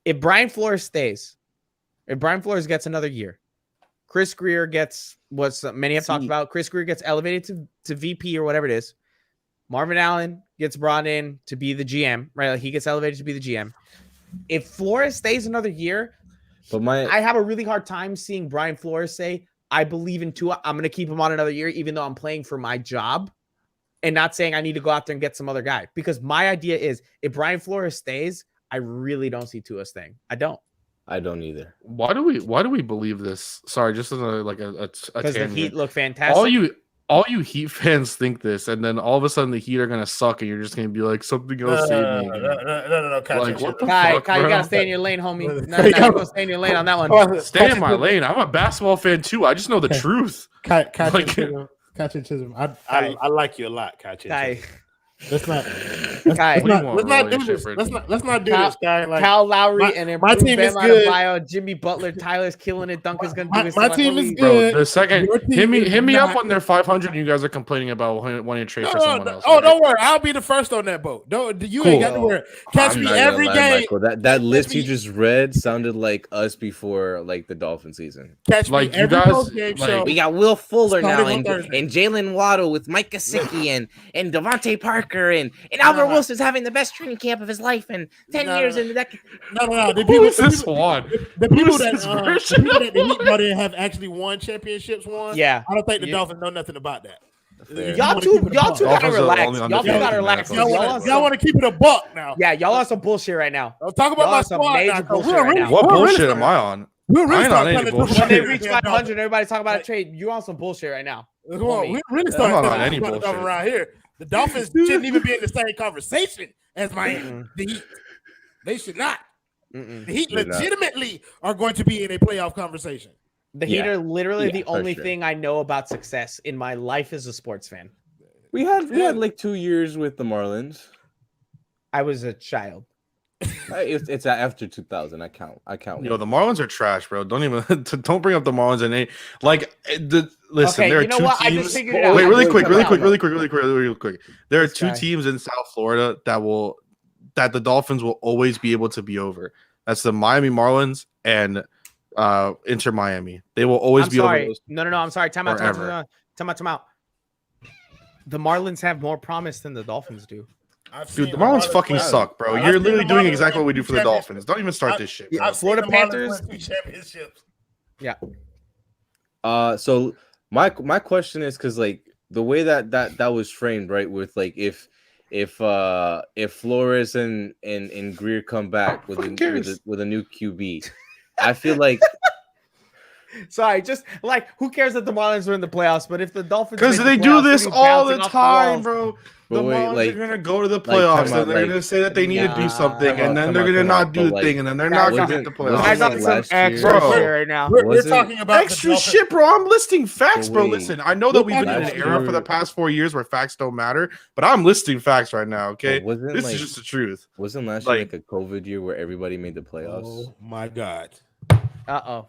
S1: if Brian Flores stays, if Brian Flores gets another year, Chris Greer gets what many have talked about. Chris Greer gets elevated to VP or whatever it is. Marvin Allen gets brought in to be the GM, right? Like, he gets elevated to be the GM. If Flores stays another year, I have a really hard time seeing Brian Flores say, I believe in Tua. I'm going to keep him on another year, even though I'm playing for my job, and not saying I need to go out there and get some other guy. Because my idea is, if Brian Flores stays, I really don't see Tua staying. I don't
S3: either.
S2: Why do we believe this? Sorry, just as a
S1: because the Heat look fantastic.
S2: All you Heat fans think this, and then all of a sudden the Heat are gonna suck, and you're just gonna be like, something else saved me.
S4: No,
S2: like, what the
S1: Kai,
S2: fuck,
S1: you gotta stay in your lane, homie. No, you gotta stay in your lane on that one.
S2: Stay in my lane. I'm a basketball fan too. I just know the truth.
S4: Kai Chisholm, I like you a lot, Kai. Let's not do this. Let's not do this, guy. Like,
S1: Kyle Lowry and
S4: my team is good.
S1: Bio, Jimmy Butler, Tyler's killing it. Duncan's gonna do his
S4: my team is good.
S2: Bro, the second hit me up when they're 500 and you guys are complaining about wanting to trade for someone else.
S4: Oh, right? Don't worry, I'll be the first on that boat. You ain't got to worry. Catch me every game.
S3: Michael, that list you just read sounded like us before like the Dolphin season.
S4: Catch me every post-game show.
S3: We got Will Fuller now and Jalen Waddle with Mike Gesicki and Devontae Parker linebacker, and Albert Wilson's having the best training camp of his life, and 10 years into that.
S4: No. The
S2: Who is this one?
S4: The people that the Heat brought in have actually won championships.
S1: Yeah.
S4: I don't think the Dolphins know nothing about that.
S1: Y'all two gotta relax. Y'all two gotta relax.
S4: Y'all want to keep it a buck now.
S1: Yeah, y'all on some bullshit right now.
S4: I'll talk about my squad
S1: major
S4: now.
S1: bullshit right now.
S2: What bullshit am I on?
S4: We're really
S2: When
S1: they reach 500, everybody's talking about a trade. You on some bullshit right now.
S4: We really starting on any bullshit around here. The Dolphins shouldn't even be in the same conversation as Miami. The Heat. They should not. The Heat legitimately are going to be in a playoff conversation.
S1: The Heat are literally the only thing I know about success in my life as a sports fan.
S3: We had like 2 years with the Marlins.
S1: I was a child.
S3: It's after 2000. I count.
S2: Yo, the Marlins are trash, bro. Don't bring up the Marlins and listen.
S1: Okay,
S2: there are
S1: you know
S2: two
S1: what?
S2: teams.
S1: I just figured it out.
S2: Wait, really quick. There are two teams in South Florida that the Dolphins will always be able to be over. That's the Miami Marlins and Inter Miami. They will always be over.
S1: No. I'm sorry. Time out. The Marlins have more promise than the Dolphins do.
S2: Dude, the Marlins fucking suck, bro. You're literally doing exactly what we do for the Dolphins. Don't even start this shit.
S1: Yeah, Florida Panthers.
S4: Championships.
S1: Yeah.
S3: So my question is because like the way that was framed, right? With like if Flores and Greer come back with a new QB, I feel like.
S1: Sorry, just like who cares that the Marlins are in the playoffs? But if the Dolphins,
S2: because they do this all the time, bro. The Marlins are gonna go to the playoffs, and they're gonna say that they need to do something, and then they're gonna not do the thing, and then they're not gonna get the playoffs.
S1: I got some extra shit right now.
S4: We're talking about
S2: extra shit, bro. I'm listing facts, bro. Listen, I know that we've been in an era for the past 4 years where facts don't matter, but I'm listing facts right now. Okay, this is just the truth.
S3: Wasn't last year like a COVID year where everybody made the playoffs?
S4: Oh my god.
S1: Oh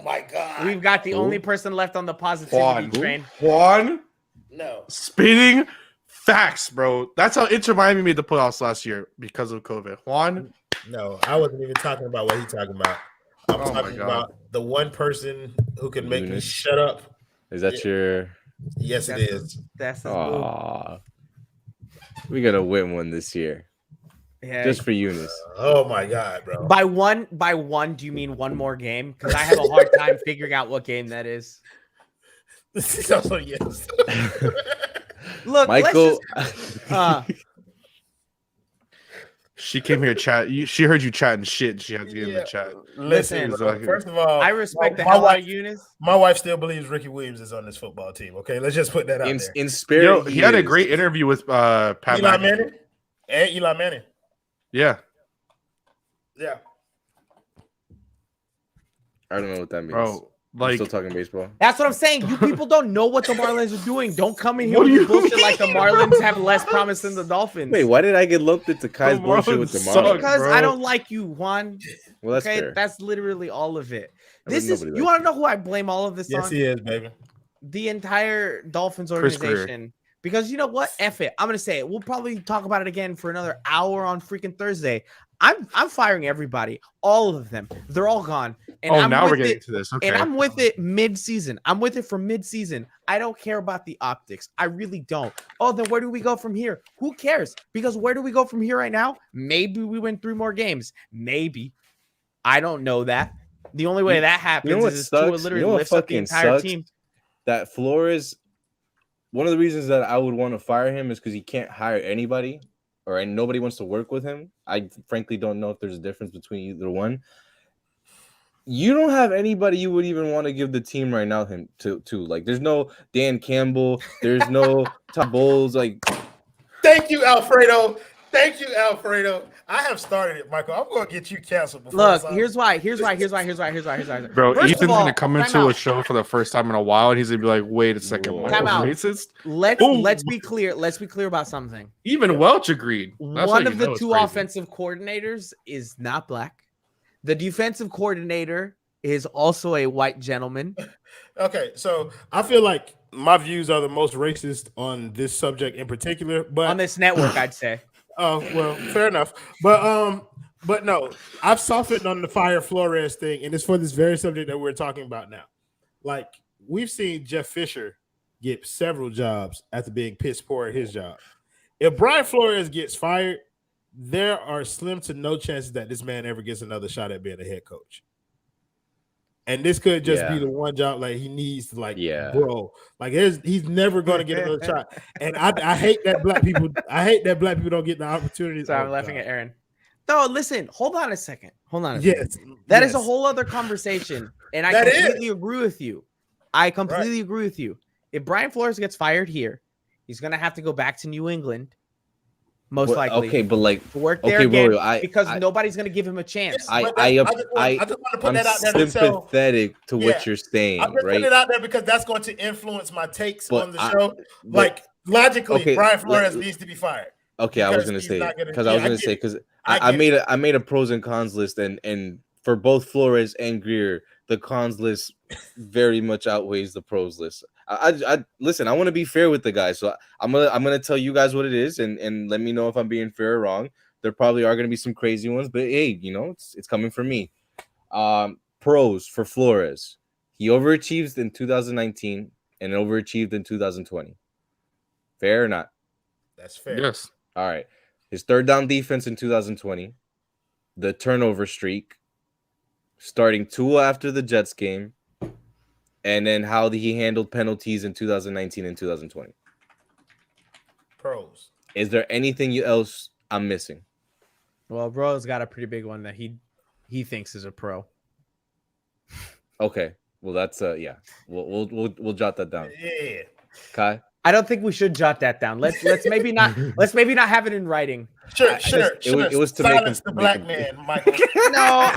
S4: my god.
S1: We've got the only person left on the positivity train.
S2: Juan.
S4: No.
S2: Spinning facts, bro. That's how Inter Miami made the playoffs last year because of COVID. Juan.
S4: No, I wasn't even talking about what he's talking about. I'm talking about the one person who can make me shut up.
S3: Is that your?
S4: Yes, it is.
S1: That's
S3: we gotta win one this year.
S1: Yeah.
S3: Just for Eunice.
S4: Oh my god, bro.
S1: By one, do you mean one more game? Because I have a hard time figuring out what game that is.
S4: This is also yes.
S1: Look,
S3: Michael.
S2: She came here chat. She heard you chatting shit. She had to get in the chat.
S4: Listen, first of all,
S1: I respect the hell out of Eunice.
S4: My wife still believes Ricky Williams is on this football team. Okay, let's just put that out there.
S3: In spirit,
S2: he had a great interview with Pat
S4: Eli Manning and Eli Manning.
S2: Yeah.
S3: I don't know what that means.
S2: Bro, like,
S3: still talking baseball.
S1: That's what I'm saying. You people don't know what the Marlins are doing. Don't come in here with bullshit like the Marlins have less promise than the Dolphins.
S3: Wait, why did I get lumped into Kai's bullshit with the Marlins?
S1: Because I don't like you, Juan.
S3: Well, that's fair.
S1: That's literally all of it. This is you want to know who I blame all of this on?
S4: Yes, he is, baby.
S1: The entire Dolphins organization. Because you know what? F it. I'm gonna say it. We'll probably talk about it again for another hour on freaking Thursday. I'm firing everybody, all of them. They're all gone. And
S2: now we're getting to this. Okay.
S1: And I'm with it mid-season. I'm with it for mid-season. I don't care about the optics. I really don't. Oh, then where do we go from here? Who cares? Because where do we go from here right now? Maybe we win 3 more games. Maybe. I don't know that. The only way that happens is Tua literally lifts up the entire team.
S3: That Flores, one of the reasons that I would want to fire him is because he can't hire anybody. And nobody wants to work with him. I frankly don't know if there's a difference between either one. You don't have anybody you would even want to give the team right now him to. Like, there's no Dan Campbell. There's no Todd Bowles. Like,
S4: thank you, Alfredo. I have started it, Michael. I'm going to get you canceled.
S1: Look, here's why. Bro,
S2: Ethan's going to come into a show for the first time in a while, and he's going to be like, wait a second. Racist?
S1: Let's be clear. Let's be clear about something.
S2: Even Welch agreed.
S1: One of the 2 offensive coordinators is not black. The defensive coordinator is also a white gentleman.
S4: Okay, so I feel like my views are the most racist on this subject in particular. But
S1: on this network, I'd say.
S4: Oh, well, fair enough. But no, I've softened on the fire Flores thing, and it's for this very subject that we're talking about now. Like, we've seen Jeff Fisher get several jobs after being piss poor at his job. If Brian Flores gets fired, there are slim to no chances that this man ever gets another shot at being a head coach. And this could just be the one job like he needs to bro. Like he's never going to get another shot. And I hate that black people. I hate that black people don't get the opportunity.
S1: So I'm laughing at Aaron. No, listen. Hold on a second.
S4: Yes,
S1: that is a whole other conversation, and I completely agree with you. I completely agree with you. If Brian Flores gets fired here, he's going to have to go back to New England. Most likely.
S3: Okay, but like
S1: work there again because nobody's going to give him a chance.
S3: I'm sympathetic to what you're saying.
S4: I'm just
S3: putting
S4: it out there because that's going to influence my takes on the show. Like logically, Brian Flores needs to be fired.
S3: Okay, I was going to say because I made a pros and cons list, and for both Flores and Greer, the cons list very much outweighs the pros list. I listen. I want to be fair with the guys, so I'm gonna tell you guys what it is, and let me know if I'm being fair or wrong. There probably are gonna be some crazy ones, but hey, it's coming from me. Pros for Flores: he overachieved in 2019 and overachieved in 2020. Fair or not?
S4: That's fair.
S2: Yes.
S3: All right. His third down defense in 2020, the turnover streak, starting Tua after the Jets game. And then how he handled penalties in 2019 and 2020.
S4: Pros.
S3: Is there anything else I'm missing?
S1: Well, bro's got a pretty big one that he thinks is a pro.
S3: Okay. Well, that's yeah. We'll jot that down.
S4: Yeah.
S3: Kai?
S1: I don't think we should jot that down. Let's maybe not have it in writing.
S3: Sure. It was to
S4: silence the black man, Michael.
S1: No,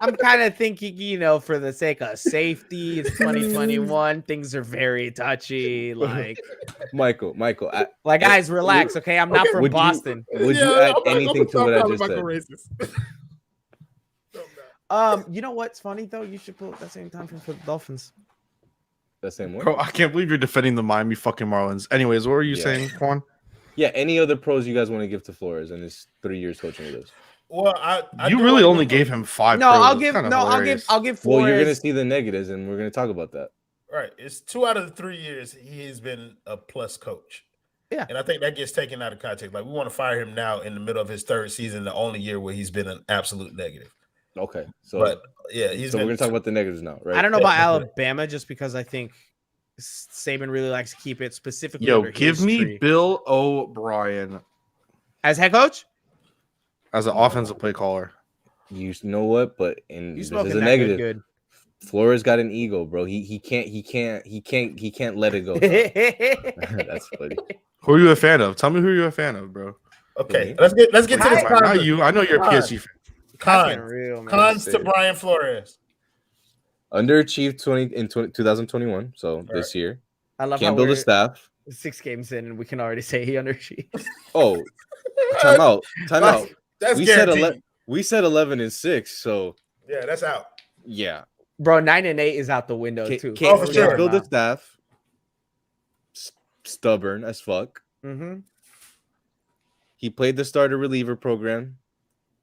S1: I'm kind of thinking, for the sake of safety, it's 2021. Things are very touchy. Like,
S3: Michael,
S1: guys, relax, okay? I'm not from Boston.
S3: Would you add anything to what I just
S1: said? You know what's funny though? You should pull at the same time for the Dolphins.
S3: The same way.
S2: Bro, I can't believe you're defending the Miami fucking Marlins. Anyways, what were you saying, Juan?
S3: Yeah, any other pros you guys want to give to Flores in his 3 years coaching with us?
S4: Well,
S2: you really only gave him 5.
S1: No, I'll give Flores.
S3: Well, you're gonna see the negatives, and we're gonna talk about that.
S4: Right, it's 2 out of the 3 years he has been a plus coach.
S1: Yeah,
S4: and I think that gets taken out of context. Like we want to fire him now in the middle of his 3rd season, the only year where he's been an absolute negative.
S3: Okay, so
S4: but yeah,
S3: we're gonna talk about the negatives now, right?
S1: I don't know about Alabama just because I think Saban really likes to keep it specifically.
S2: Give me Bill O'Brien
S1: as head coach,
S2: as an offensive play caller.
S3: You know what? But this is a negative. Good. Flores got an ego, bro. He can't let it go. That's funny.
S2: Who are you a fan of? Tell me who you're a fan of, bro.
S4: Okay, let's get to this.
S2: Not you. I know you're a PSG fan.
S4: Cons to Brian Flores.
S3: Underachieved in 2021, so this year.
S1: I love
S3: can't build a staff.
S1: 6 games in, and we can already say he underachieved.
S3: Oh, time out.
S4: That's
S3: we said 11-6, so
S4: yeah, that's out.
S3: Yeah,
S1: bro, 9-8 is out the window too.
S3: Can't build a staff. Stubborn as fuck.
S1: Mm-hmm.
S3: He played the starter reliever program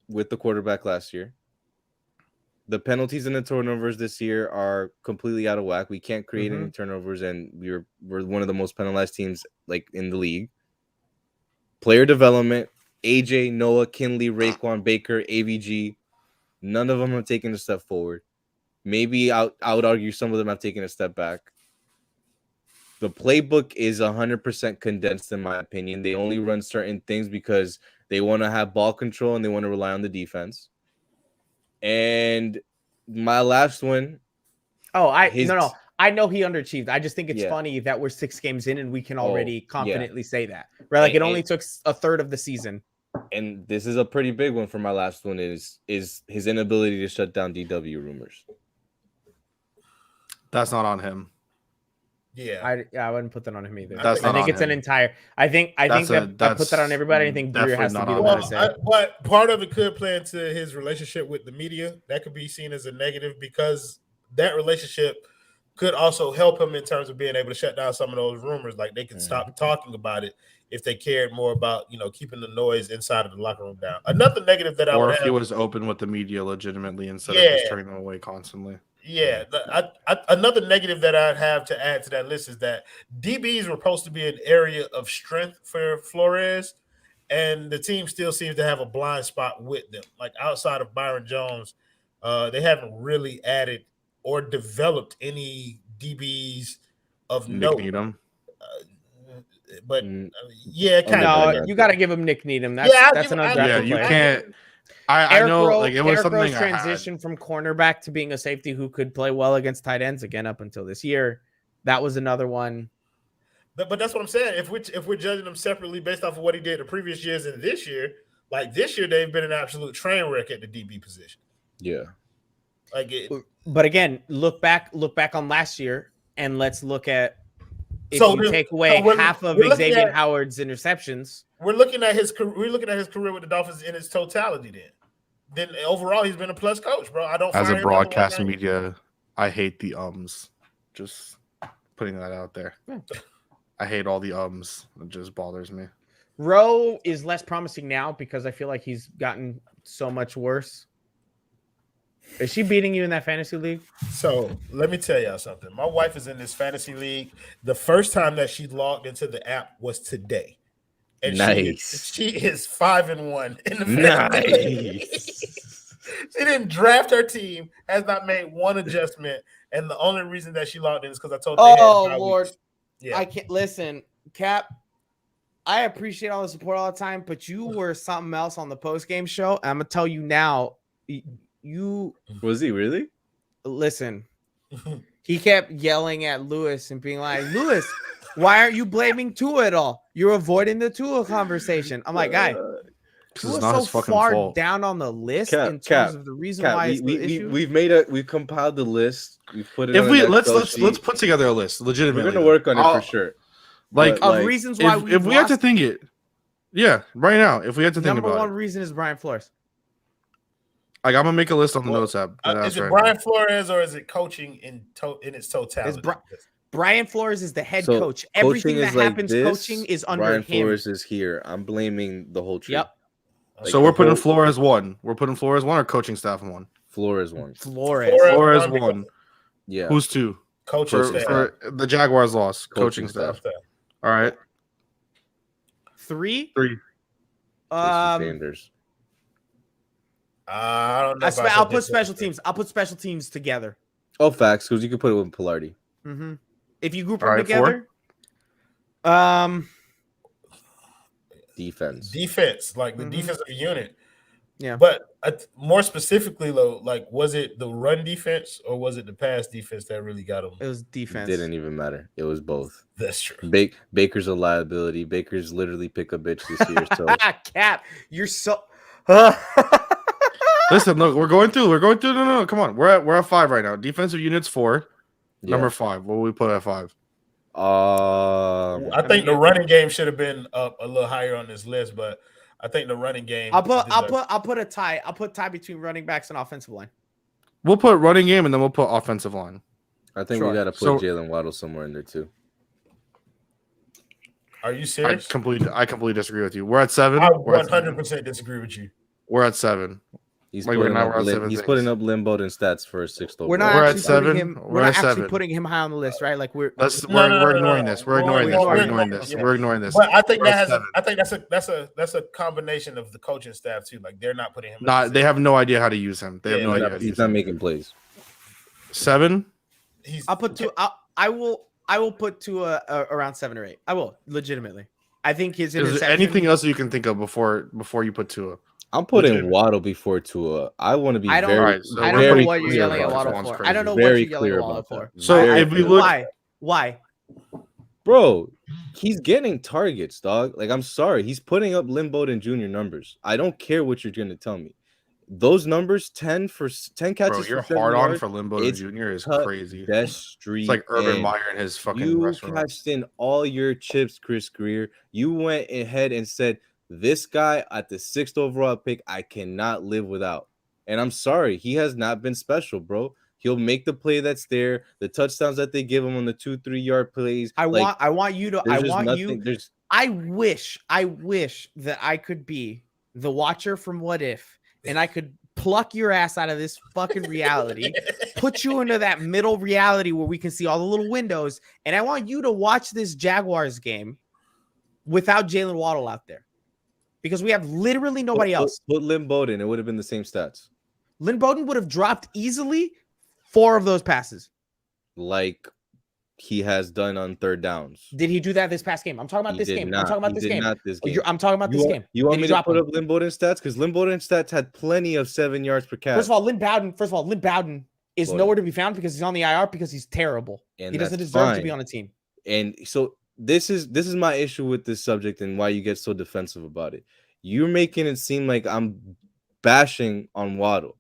S3: with the quarterback last year. The penalties and the turnovers this year are completely out of whack. We can't create any turnovers, and we're one of the most penalized teams in the league. Player development: AJ, Noah, Kinley, Raekwon, Baker, AVG. None of them have taken a step forward. Maybe I would argue some of them have taken a step back. The playbook is 100% condensed, in my opinion. They only run certain things because they want to have ball control and they want to rely on the defense. And my last one.
S1: Oh, I know he underachieved. I just think it's funny that we're 6 games in and we can already confidently say that. Right? Like it only took a third of the season.
S3: And this is a pretty big one for my last one is his inability to shut down DW rumors.
S2: That's not on him.
S4: Yeah,
S1: I wouldn't put that on him either.
S2: I think
S1: it's an entire. I think I put that on everybody. I think Greer has to be the one to say.
S4: But part of it could play into his relationship with the media. That could be seen as a negative because that relationship could also help him in terms of being able to shut down some of those rumors. Like they could stop talking about it if they cared more about keeping the noise inside of the locker room down. Another negative that I would have,
S2: or if he was open with the media legitimately instead of just turning them away constantly.
S4: Yeah, another negative that I'd have to add to that list is that DBs were supposed to be an area of strength for Flores, and the team still seems to have a blind spot with them. Like outside of Byron Jones, they haven't really added or developed any DBs of
S2: Nick
S4: note.
S2: Needham.
S4: But yeah, kind
S1: of. No, you got to give him Nick Needham. That's an undrafted player.
S2: You can't. I know, like it was
S1: Eric
S2: something
S1: Rowe's transition from cornerback to being a safety who could play well against tight ends again up until this year. That was another one.
S4: But that's what I'm saying. If we're judging them separately based off of what he did the previous years and this year, like this year they've been an absolute train wreck at the DB position.
S3: Yeah.
S1: But again, look back on last year and let's look at if you take away half of Xavier Howard's interceptions.
S4: We're looking at his career with the Dolphins in its totality. Then overall, he's been a plus coach, bro. I don't.
S2: As a broadcast media, I hate the ums. Just putting that out there. Yeah. I hate all the ums. It just bothers me.
S1: Rowe is less promising now because I feel like he's gotten so much worse. Is she beating you in that fantasy league?
S4: So let me tell y'all something. My wife is in this fantasy league. The first time that she logged into the app was today. And
S3: nice.
S4: She is 5-1 in the fantasy league. She didn't draft her team, has not made one adjustment, and the only reason that she logged in is because I told her.
S1: Oh Lord, yeah. I can't listen, Cap. I appreciate all the support all the time, but you were something else on the post game show. And I'm gonna tell you now. You
S3: was he really?
S1: Listen, he kept yelling at Lewis and being like, Lewis, why aren't you blaming Tua at all? You're avoiding the Tua conversation. I'm like, guy, Tua's so far fault. Down on the list in terms of the reason why it's the issue.
S3: We've compiled the list. We've put it.
S2: Let's put together a list. Legitimately,
S3: we're gonna work on it for sure.
S2: Like
S1: reasons why
S2: if we had to think it, yeah, right now, if we had to think about it,
S1: number one reason is Brian Flores.
S2: Like I'm gonna make a list on the notes app.
S4: Is it Brian Flores or is it coaching in its totality?
S1: Brian Flores is the head coach. Everything that happens coaching is under him.
S3: Brian Flores is here. I'm blaming the whole tree.
S1: Yep.
S2: Like so we're putting Flores 1. We're putting Flores 1 or coaching staff 1?
S3: Flores 1.
S2: Flores 1.
S3: Yeah.
S2: Who's 2?
S4: Coaching staff.
S2: For the Jaguars lost. Coaching staff. All right.
S1: 3?
S3: Sanders.
S4: I don't know.
S1: I'll put special teams. I'll put special teams together.
S3: Oh, facts, because you can put it with Pilardi.
S1: Mm-hmm. If you group them together,
S3: 4? Defense,
S4: like the defensive unit.
S1: Yeah,
S4: but more specifically, though, like was it the run defense or was it the pass defense that really got them?
S1: It was defense.
S3: It didn't even matter. It was both.
S4: That's true.
S3: Baker's a liability. Baker's literally pick a bitch this year. So
S1: Cap, you're so.
S2: Listen, look, we're going through. No, come on. We're at 5 right now. Defensive units 4. Yeah. Number 5. What will we put at 5?
S4: I think the running game should have been up a little higher on this list, but I think the running game.
S1: I'll put a tie. I'll put tie between running backs and offensive line.
S2: We'll put running game and then we'll put offensive line.
S3: I think we got to put Jalen Waddle somewhere in there too.
S4: Are you serious?
S2: I completely disagree with you. We're at 7.
S4: I 100% disagree with you.
S2: We're at 7.
S3: He's putting up limbo and stats for a 6th overall.
S1: We're not at 7. We're not actually putting him high on the list, right? Like we're
S2: ignoring this. We're ignoring this.
S4: But I think that's a combination of the coaching staff too. Like they're not putting him.
S2: They have no idea how to use him. They have no idea.
S3: He's not making plays.
S2: 7.
S1: I'll put 2. I will put 2 around 7 or 8. I will legitimately. I think his interception.
S2: Is there anything else you can think of before you put 2?
S3: I'm putting Waddle before Tua. I want to be
S1: I don't know what you're yelling at Waddle for. I don't know what you're yelling at Waddle for.
S2: So if we look,
S1: why,
S3: bro? He's getting targets, dog. Like I'm sorry, he's putting up Lynn Bowden Jr. numbers. I don't care what you're gonna tell me. Those numbers, 10 catches.
S2: Bro, you're hard on for Lynn Bowden Jr. is crazy.
S3: It's
S2: like Urban Meyer and his fucking restaurant.
S3: You cashed in all your chips, Chris Greer. You went ahead and said, this guy at the 6th overall pick, I cannot live without. And I'm sorry, he has not been special, bro. He'll make the play that's there. The touchdowns that they give him on the 2-3 yard plays. I wish that I could be the watcher from What If, and I could
S1: pluck your ass out of this fucking reality, put you into that middle reality where we can see all the little windows, and I want you to watch this Jaguars game without Jalen Waddle out there. Because we have literally nobody else.
S3: Put Lynn Bowden, it would have been the same stats.
S1: Lynn Bowden would have dropped easily 4 of those passes.
S3: Like he has done on third downs.
S1: Did he do that this past game? I'm talking about this game. I'm talking about this game. I'm talking about this game.
S3: You want me to put up Lynn Bowden stats? Because Lynn Bowden stats had plenty of 7 yards per catch.
S1: First of all, Lynn Bowden is nowhere to be found because he's on the IR because he's terrible. And he doesn't deserve to be on a team.
S3: And so this is my issue with this subject and why you get so defensive about it. You're making it seem like I'm bashing on Waddle.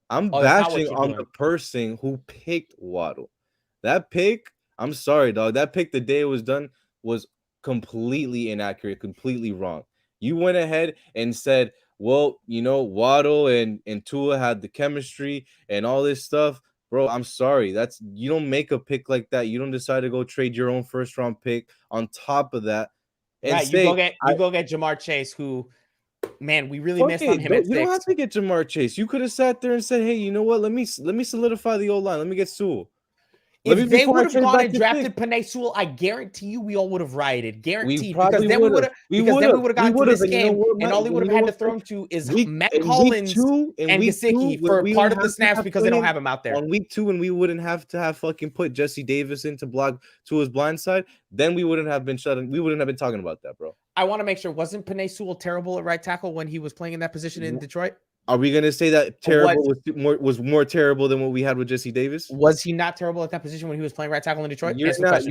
S3: I'm bashing on the person who picked Waddle. That pick, I'm sorry, dog. That pick the day it was done was completely inaccurate, completely wrong. You went ahead and said, well, you know, Waddle and Tua had the chemistry and all this stuff. Bro, I'm sorry. You don't make a pick like that. You don't decide to go trade your own first round pick on top of that. And
S1: right, you go get Jamar Chase, who, man, we really missed on him.
S3: You don't have to get Jamar Chase. You could have sat there and said, hey, you know what? Let me solidify the old line. Let me get Sewell.
S1: If they would have gone and drafted Penei Sewell, I guarantee you we all would have rioted. Guaranteed. Because then we would have gotten to this game, and all he would have had to throw him to is Matt Collins and Gesicki for part of the snaps because they don't have him out there.
S3: On week 2, when we wouldn't have to have fucking put Jesse Davis into block to his blind side, then we wouldn't have been we wouldn't have been talking about that, bro.
S1: I want to make sure, wasn't Penei Sewell terrible at right tackle when he was playing in that position in Detroit?
S3: Are we going to say that terrible was more terrible than what we had with Jesse Davis?
S1: Was he not terrible at that position when he was playing right tackle in Detroit?
S3: You're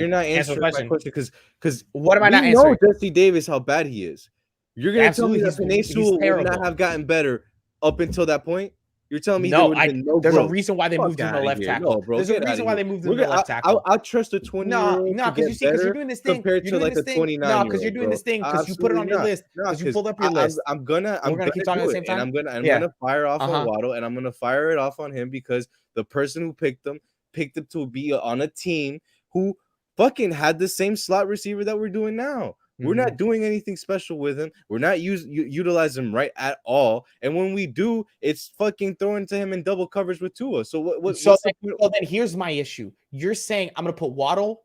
S3: not answering my question because
S1: what am I not answering?
S3: We know Jesse Davis how bad he is. You're going to tell me that Penei Sewell would not have gotten better up until that point? You're telling me
S1: there's a reason why they moved him to left tackle. No, bro, there's a reason why they moved him to left tackle.
S3: I trust a 20-year-old.
S1: No, because you see, because you're doing this thing
S3: compared to like a 29-year-old.
S1: No, because you're doing this thing because you put it on your list. Because you pulled up your list.
S3: I'm gonna keep talking at the same time. And I'm gonna fire off on Waddle, and I'm gonna fire it off on him because the person who picked him to be on a team who fucking had the same slot receiver that we're doing now. We're not doing anything special with him. We're not utilizing him right at all. And when we do, it's fucking throwing to him in double coverage with Tua. So
S1: then here's my issue. You're saying I'm going to put Waddle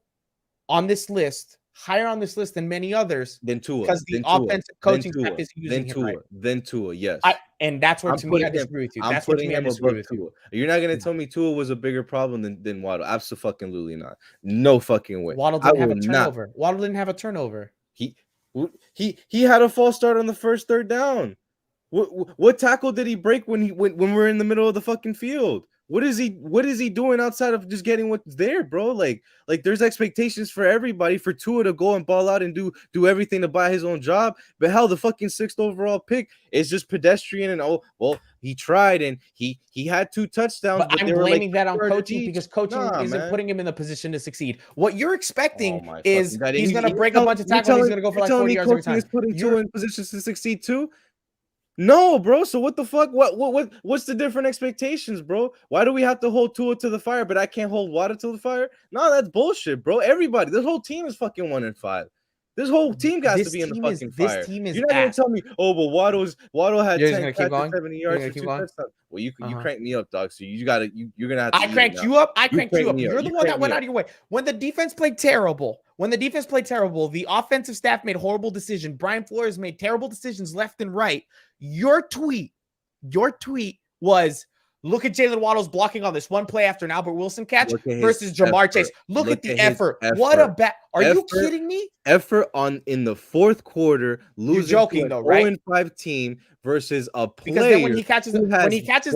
S1: on this list, higher on this list than many others.
S3: Than Tua.
S1: Because the offensive coaching staff is using him right.
S3: Then Tua, yes.
S1: And that's where, to me, I disagree with you.
S3: I'm putting him above Tua. You're not going to tell me Tua was a bigger problem than Waddle. Absolutely not. No fucking way.
S1: Waddle didn't have a turnover. Waddle didn't have a turnover.
S3: He had a false start on the first third down. What tackle did he break when we're in the middle of the fucking field? What is he doing outside of just getting what's there, bro? Like there's expectations for everybody for Tua to go and ball out and do everything to buy his own job. But hell, the fucking 6th overall pick is just pedestrian and he tried and he had 2 touchdowns.
S1: But I'm blaming that on coaching because coaching isn't putting him in the position to succeed. What you're expecting is he's going to break a bunch of tackles. He's going to go for like 40 yards every time.
S3: Is putting Tua in positions to succeed too? No, bro. So what the fuck? What's the different expectations, bro? Why do we have to hold Tua to the fire, but I can't hold Waddle to the fire? No, that's bullshit, bro. Everybody, this whole team is fucking 1-5. This whole team has to be in the fucking fire.
S1: This team is.
S3: You're not gonna tell me, oh, but Waddle had 10 catches, 70 yards for 2 touchdowns. Well, you cranked me up, dog. So you're gonna have to.
S1: I cranked you up. You're the one that went out of your way. When the defense played terrible, the offensive staff made horrible decisions. Brian Flores made terrible decisions left and right. Your tweet was, look at Jalen Waddle's blocking on this one play after an Albert Wilson catch versus Jamar Chase. Look at the effort. What a bat. Are you kidding me?
S3: Effort in the 4th quarter, losing to an 0-5 team versus a player.
S1: Because then when he catches the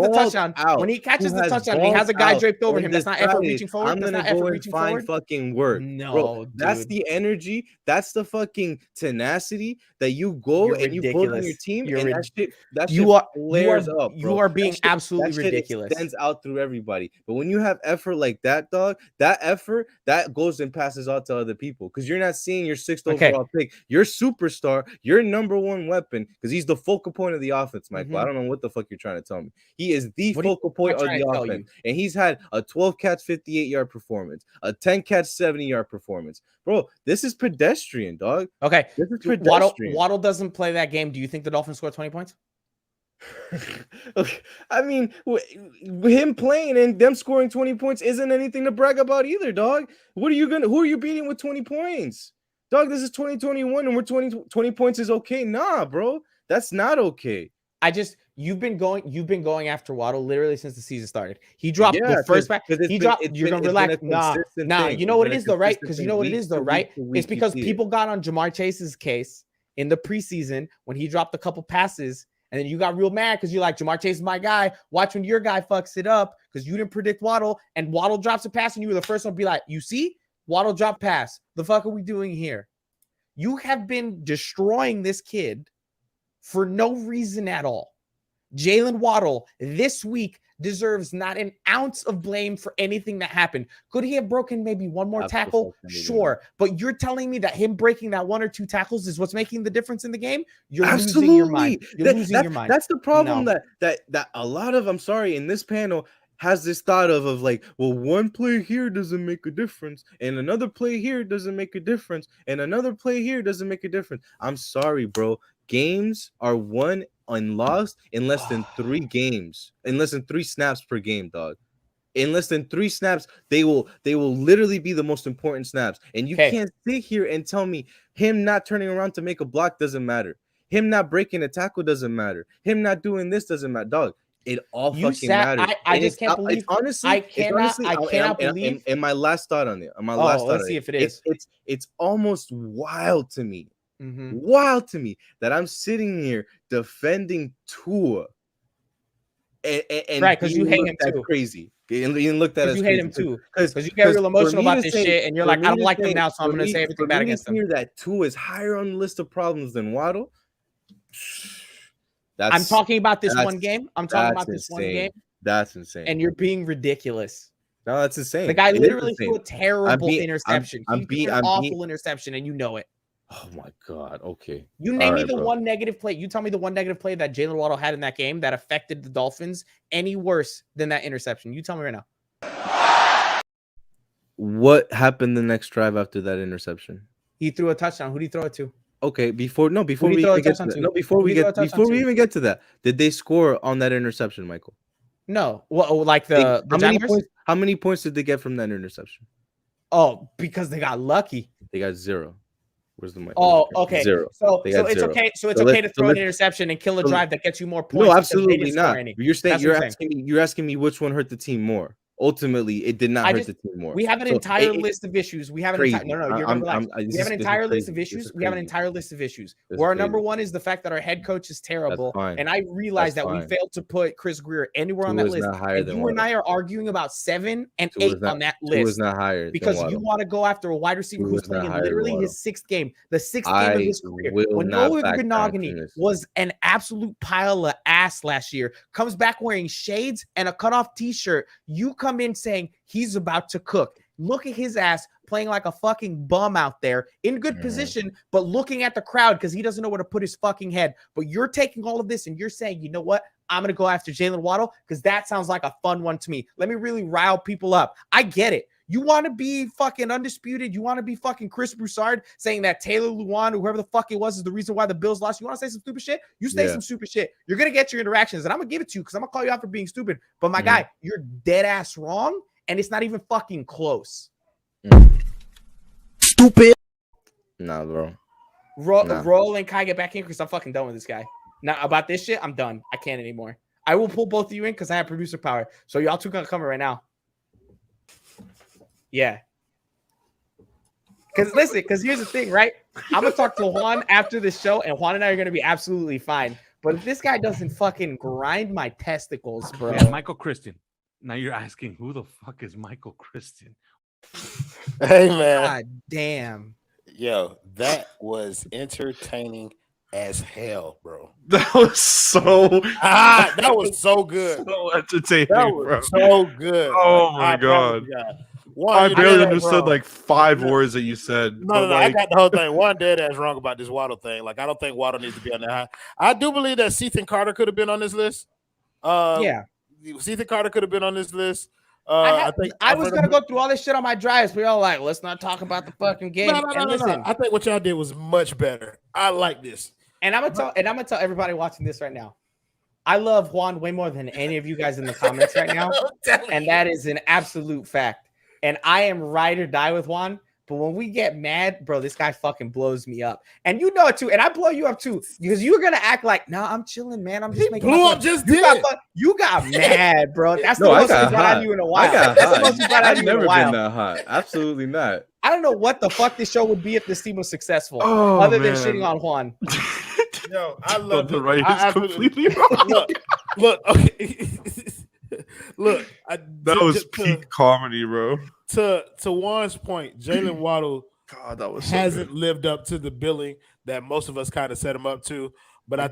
S1: touchdown, he has a guy draped over him. That's not effort reaching forward.
S3: I'm gonna go and find fucking work.
S1: No,
S3: bro, that's the energy. That's the fucking tenacity that you go and you put on your team. And that shit flares up.
S1: You are being absolutely ridiculous.
S3: Extends out through everybody. But when you have effort like that, dog, that effort that goes and passes out to other people because you're not seeing your 6th overall pick, your superstar, your number 1 weapon, because he's the focal point of the offense, Michael. I don't know what the fuck you're trying to tell me. He is the focal point of the offense, and he's had a 12 catch 58-yard performance, a 10 catch 70-yard performance. Bro, this is pedestrian, dog.
S1: Okay,
S3: this is pedestrian.
S1: Waddle doesn't play that game. Do you think the Dolphins score 20 points?
S3: I mean, him playing and them scoring 20 points isn't anything to brag about either, dog. Who are you beating with 20 points? Dog, this is 2021 and we're 20 points is okay. Nah, bro. That's not okay.
S1: You've been going after Waddle literally since the season started. He dropped the first back. He dropped. You're gonna relax. Nah. You know what it is though, right? Because you know what it is though, right? It's because people got on Jamar Chase's case in the preseason when he dropped a couple passes, and then you got real mad because you're like, Jamar Chase is my guy. Watch when your guy fucks it up because you didn't predict Waddle, and Waddle drops a pass, and you were the first one to be like, you see, Waddle drop pass. The fuck are we doing here? You have been destroying this kid for no reason at all. Jalen Waddle this week deserves not an ounce of blame for anything that happened. Could he have broken maybe one more tackle? Sure. But you're telling me that him breaking that 1 or 2 tackles is what's making the difference in the game? You're losing your mind. You're losing your mind.
S3: That's the problem that a lot of, I'm sorry, in this panel has this thought of like, well, one play here doesn't make a difference, and another play here doesn't make a difference, and another play here doesn't make a difference. I'm sorry, bro. Games are won and lost in less than 3 games, in less than 3 snaps per game, dog. In less than 3 snaps, they will literally be the most important snaps. And you can't sit here and tell me him not turning around to make a block doesn't matter. Him not breaking a tackle doesn't matter. Him not doing this doesn't matter, dog. It all fucking matters.
S1: I just can't believe. I cannot believe.
S3: And my last thought on it. Let's see
S1: if it is.
S3: It's almost wild to me. Wild to me that I'm sitting here defending Tua, and
S1: right, because you hate him too.
S3: Crazy. You looked at
S1: you hate him too, because you get real emotional about this shit, and you're like, I don't like them now, so I'm gonna say everything bad against them.
S3: Hear that Tua is higher on the list of problems than Waddle.
S1: I'm talking about this one game. I'm talking about this one game.
S3: That's insane.
S1: And you're being ridiculous.
S3: No, that's insane.
S1: The guy literally threw a terrible interception. He threw an awful interception, and you know it.
S3: Oh my God. Okay.
S1: You name me the one negative play. You tell me the one negative play that Jalen Waddle had in that game that affected the Dolphins any worse than that interception. You tell me right now.
S3: What happened the next drive after that interception?
S1: He threw a touchdown. Who did he throw it to?
S3: Okay, before we even get to that, did they score on that interception, Michael?
S1: No. Well, like the
S3: how many points did they get from that interception?
S1: Oh, because they got lucky.
S3: They got 0. Where's the mic?
S1: Oh, okay.
S3: 0.
S1: So it's 0. Okay. So it's okay to throw an interception and kill a drive that gets you more points.
S3: No, absolutely not. You're asking me which one hurt the team more. Ultimately, it did not hurt the team more.
S1: We have an entire list of issues. We have an entire list of issues. We have an entire list of issues. Where our number one is the fact that our head coach is terrible, and I realize that we failed to put Chris Greer anywhere on that list. And you and I are arguing about 7 and 8 on that list.
S3: Was not higher
S1: because you want to go after a wide receiver who's playing in literally his 6th game, the 6th game of his career. When Noah Benogany was an absolute pile of ass last year, comes back wearing shades and a cutoff T-shirt. You come in saying he's about to cook. Look at his ass playing like a fucking bum out there in good position, but looking at the crowd because he doesn't know where to put his fucking head. But you're taking all of this and you're saying, you know what? I'm going to go after Jalen Waddle because that sounds like a fun one to me. Let me really rile people up. I get it. You want to be fucking undisputed. You want to be fucking Chris Broussard saying that Taylor Lewan, whoever the fuck it was, is the reason why the Bills lost. You want to say some stupid shit? You say some stupid shit. You're going to get your interactions, and I'm going to give it to you because I'm going to call you out for being stupid. But my guy, you're dead ass wrong, and it's not even fucking close.
S3: Stupid. Nah, bro.
S1: Roll and Kai get back in because I'm fucking done with this guy. Now, about this shit, I'm done. I can't anymore. I will pull both of you in because I have producer power. So y'all two gonna come in right now. Yeah. Because here's the thing, right? I'm going to talk to Juan after the show, and Juan and I are going to be absolutely fine. But if this guy doesn't fucking grind my testicles, bro.
S5: Yeah, Michael Christian. Now you're asking, who the fuck is Michael Christian?
S4: Hey, man.
S1: God damn.
S4: Yo, that was entertaining as hell, bro.
S2: That was so
S4: that was so good.
S2: So entertaining,
S4: that was
S2: bro.
S4: So good.
S2: Oh my God. I barely understood like 5 words that you said.
S4: No, I got the whole thing. One dead ass wrong about this Waddle thing. Like, I don't think Waddle needs to be on that high. I do believe that Ethan Carter could have been on this list. Ethan Carter could have been on this list.
S1: I was gonna go through all this shit on my drives. We all like, let's not talk about the fucking game.
S4: No. I think what y'all did was much better. I like this.
S1: And I'm gonna tell everybody watching this right now. I love Juan way more than any of you guys in the comments right now, and that is an absolute fact. And I am ride or die with Juan. But when we get mad, bro, this guy fucking blows me up. And you know it too. And I blow you up too. Because you're going to act like, nah, I'm chilling, man. I'm just making
S4: blew up just
S1: you got mad, bro. That's the most I've got on you in a while.
S3: That's the most I've never been that hot. Absolutely not.
S1: I don't know what the fuck this show would be if this team was successful. Other than shitting on Juan.
S4: Yo, I love
S2: the right is completely wrong.
S4: Look, okay. Look,
S2: that was peak comedy, bro.
S4: To Juan's point, Jalen Waddle
S2: God, that was
S4: hasn't lived up to the billing that most of us kind of set him up to. But I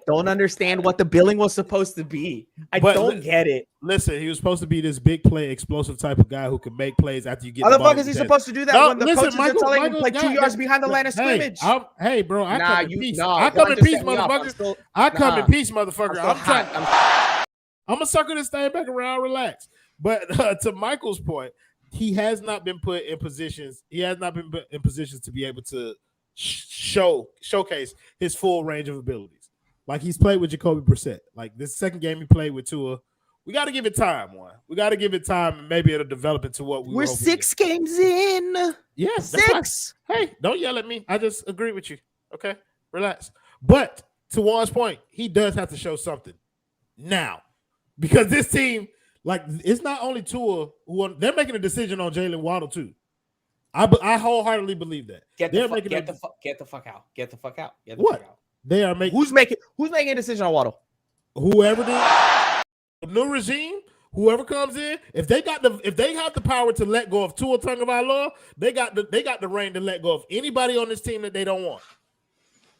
S1: don't understand what the billing was supposed to be. I don't get it.
S4: Listen, he was supposed to be this big play, explosive type of guy who can make plays after you get.
S1: How the fuck is he supposed to do that when the coaches are telling him play 2 yards behind the line of scrimmage?
S4: Hey, bro, I come in peace. I come in peace, motherfucker. I come in peace, motherfucker. I'm gonna circle this thing back around. Relax. But to Michael's point, he has not been put in positions. He has not been put in positions to be able to showcase his full range of abilities. Like he's played with Jacoby Brissett. Like this second game he played with Tua. We got to give it time, Juan. We got to give it time, and maybe it'll develop into what we're
S1: 6 games in.
S4: Yes,
S1: 6.
S4: Hey, don't yell at me. I just agree with you. Okay, relax. But to Juan's point, he does have to show something now, because this team, like, it's not only Tua they're making a decision on Jalen Waddle too. I wholeheartedly believe that.
S1: Get the fuck out. Get the fuck out.
S4: They are making.
S1: Who's making a decision on Waddle?
S4: Whoever the new regime, whoever comes in, if they have the power to let go of Tua Tagovailoa, they got the reign to let go of anybody on this team that they don't want,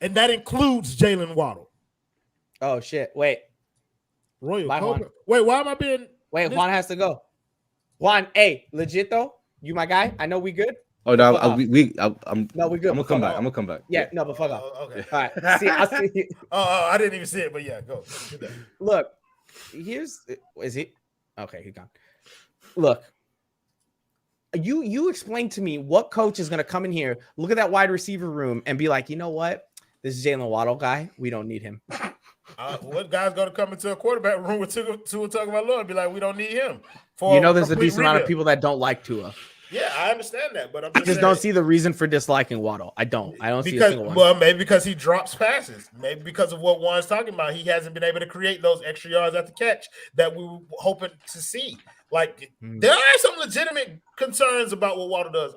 S4: and that includes Jalen Waddle.
S1: Oh shit! Wait,
S4: Royal. Wait, why am I being?
S1: Wait, Juan has to go. Juan, hey, legit though, you my guy. I know we good.
S3: Oh no, we good.
S4: I'm
S3: gonna come back. I'm gonna come back.
S1: Yeah, no, but fuck off.
S4: Okay.
S1: All right. I'll see you.
S4: I didn't even see it, but yeah, go.
S1: Look, is he? Okay, he's gone. Look, you explain to me what coach is gonna come in here, look at that wide receiver room, and be like, you know what? This is Jalen Waddle guy. We don't need him.
S4: What guy's gonna come into a quarterback room with Tua Tagovailoa and be like, we don't need him?
S1: There's a decent amount of people that don't like Tua.
S4: Yeah, I understand that, but
S1: I just don't see the reason for disliking Waddle. I don't see a single one.
S4: Well, maybe because he drops passes. Maybe because of what Juan's talking about. He hasn't been able to create those extra yards at the catch that we were hoping to see. Like, there are some legitimate concerns about what Waddle does.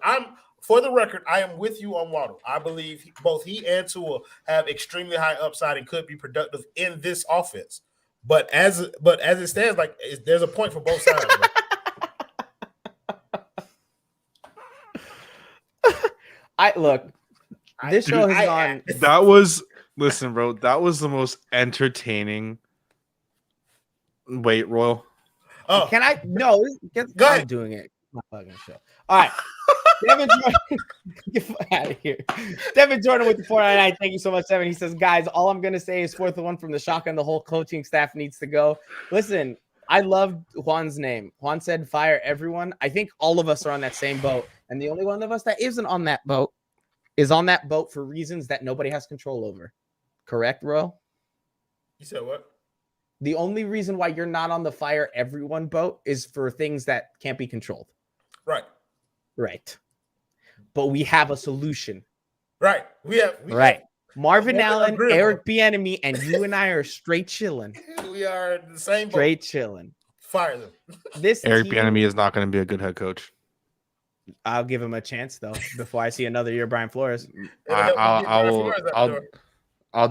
S4: For the record, I am with you on Waddle. I believe both he and Tua have extremely high upside and could be productive in this offense. But as it stands, like, there's a point for both sides.
S1: This show has gone.
S2: That was that was the most entertaining. Wait, Royal.
S1: Oh, can I? No, go ahead. I'm doing it. My fucking show. All right. Devin Jordan, get out of here. Devin Jordan with the 499. Thank you so much, Devin. He says, guys, all I'm going to say is 4th and 1 from the shotgun. The whole coaching staff needs to go. Listen, I love Juan's name. Juan said, fire everyone. I think all of us are on that same boat. And the only one of us that isn't on that boat is on that boat for reasons that nobody has control over. Correct, Ro?
S4: You said what?
S1: The only reason why you're not on the fire everyone boat is for things that can't be controlled. Right. But we have a solution.
S4: Right.
S1: Marvin Allen, Eric Bieniemy, and you and I are straight chilling.
S4: We are the same boat.
S1: Straight chilling.
S4: Fire them.
S2: Eric Bieniemy is not going to be a good head coach.
S1: I'll give him a chance though before I see another year Brian Flores.
S2: I'll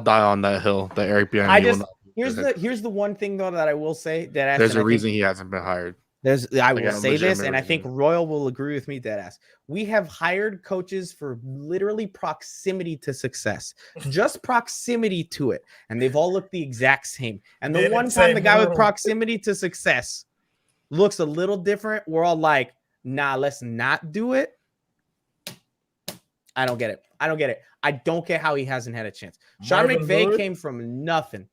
S2: die on that hill. That Eric Bieniemy.
S1: Here's the one thing though that I will say that
S2: there's a reason he hasn't been hired.
S1: I will say this, and I think Royal will agree with me, deadass. We have hired coaches for literally proximity to success, just proximity to it, and they've all looked the exact same. And the one time the guy with proximity to success looks a little different, we're all like, nah, let's not do it. I don't get it. I don't get how he hasn't had a chance. Sean McVay came from nothing.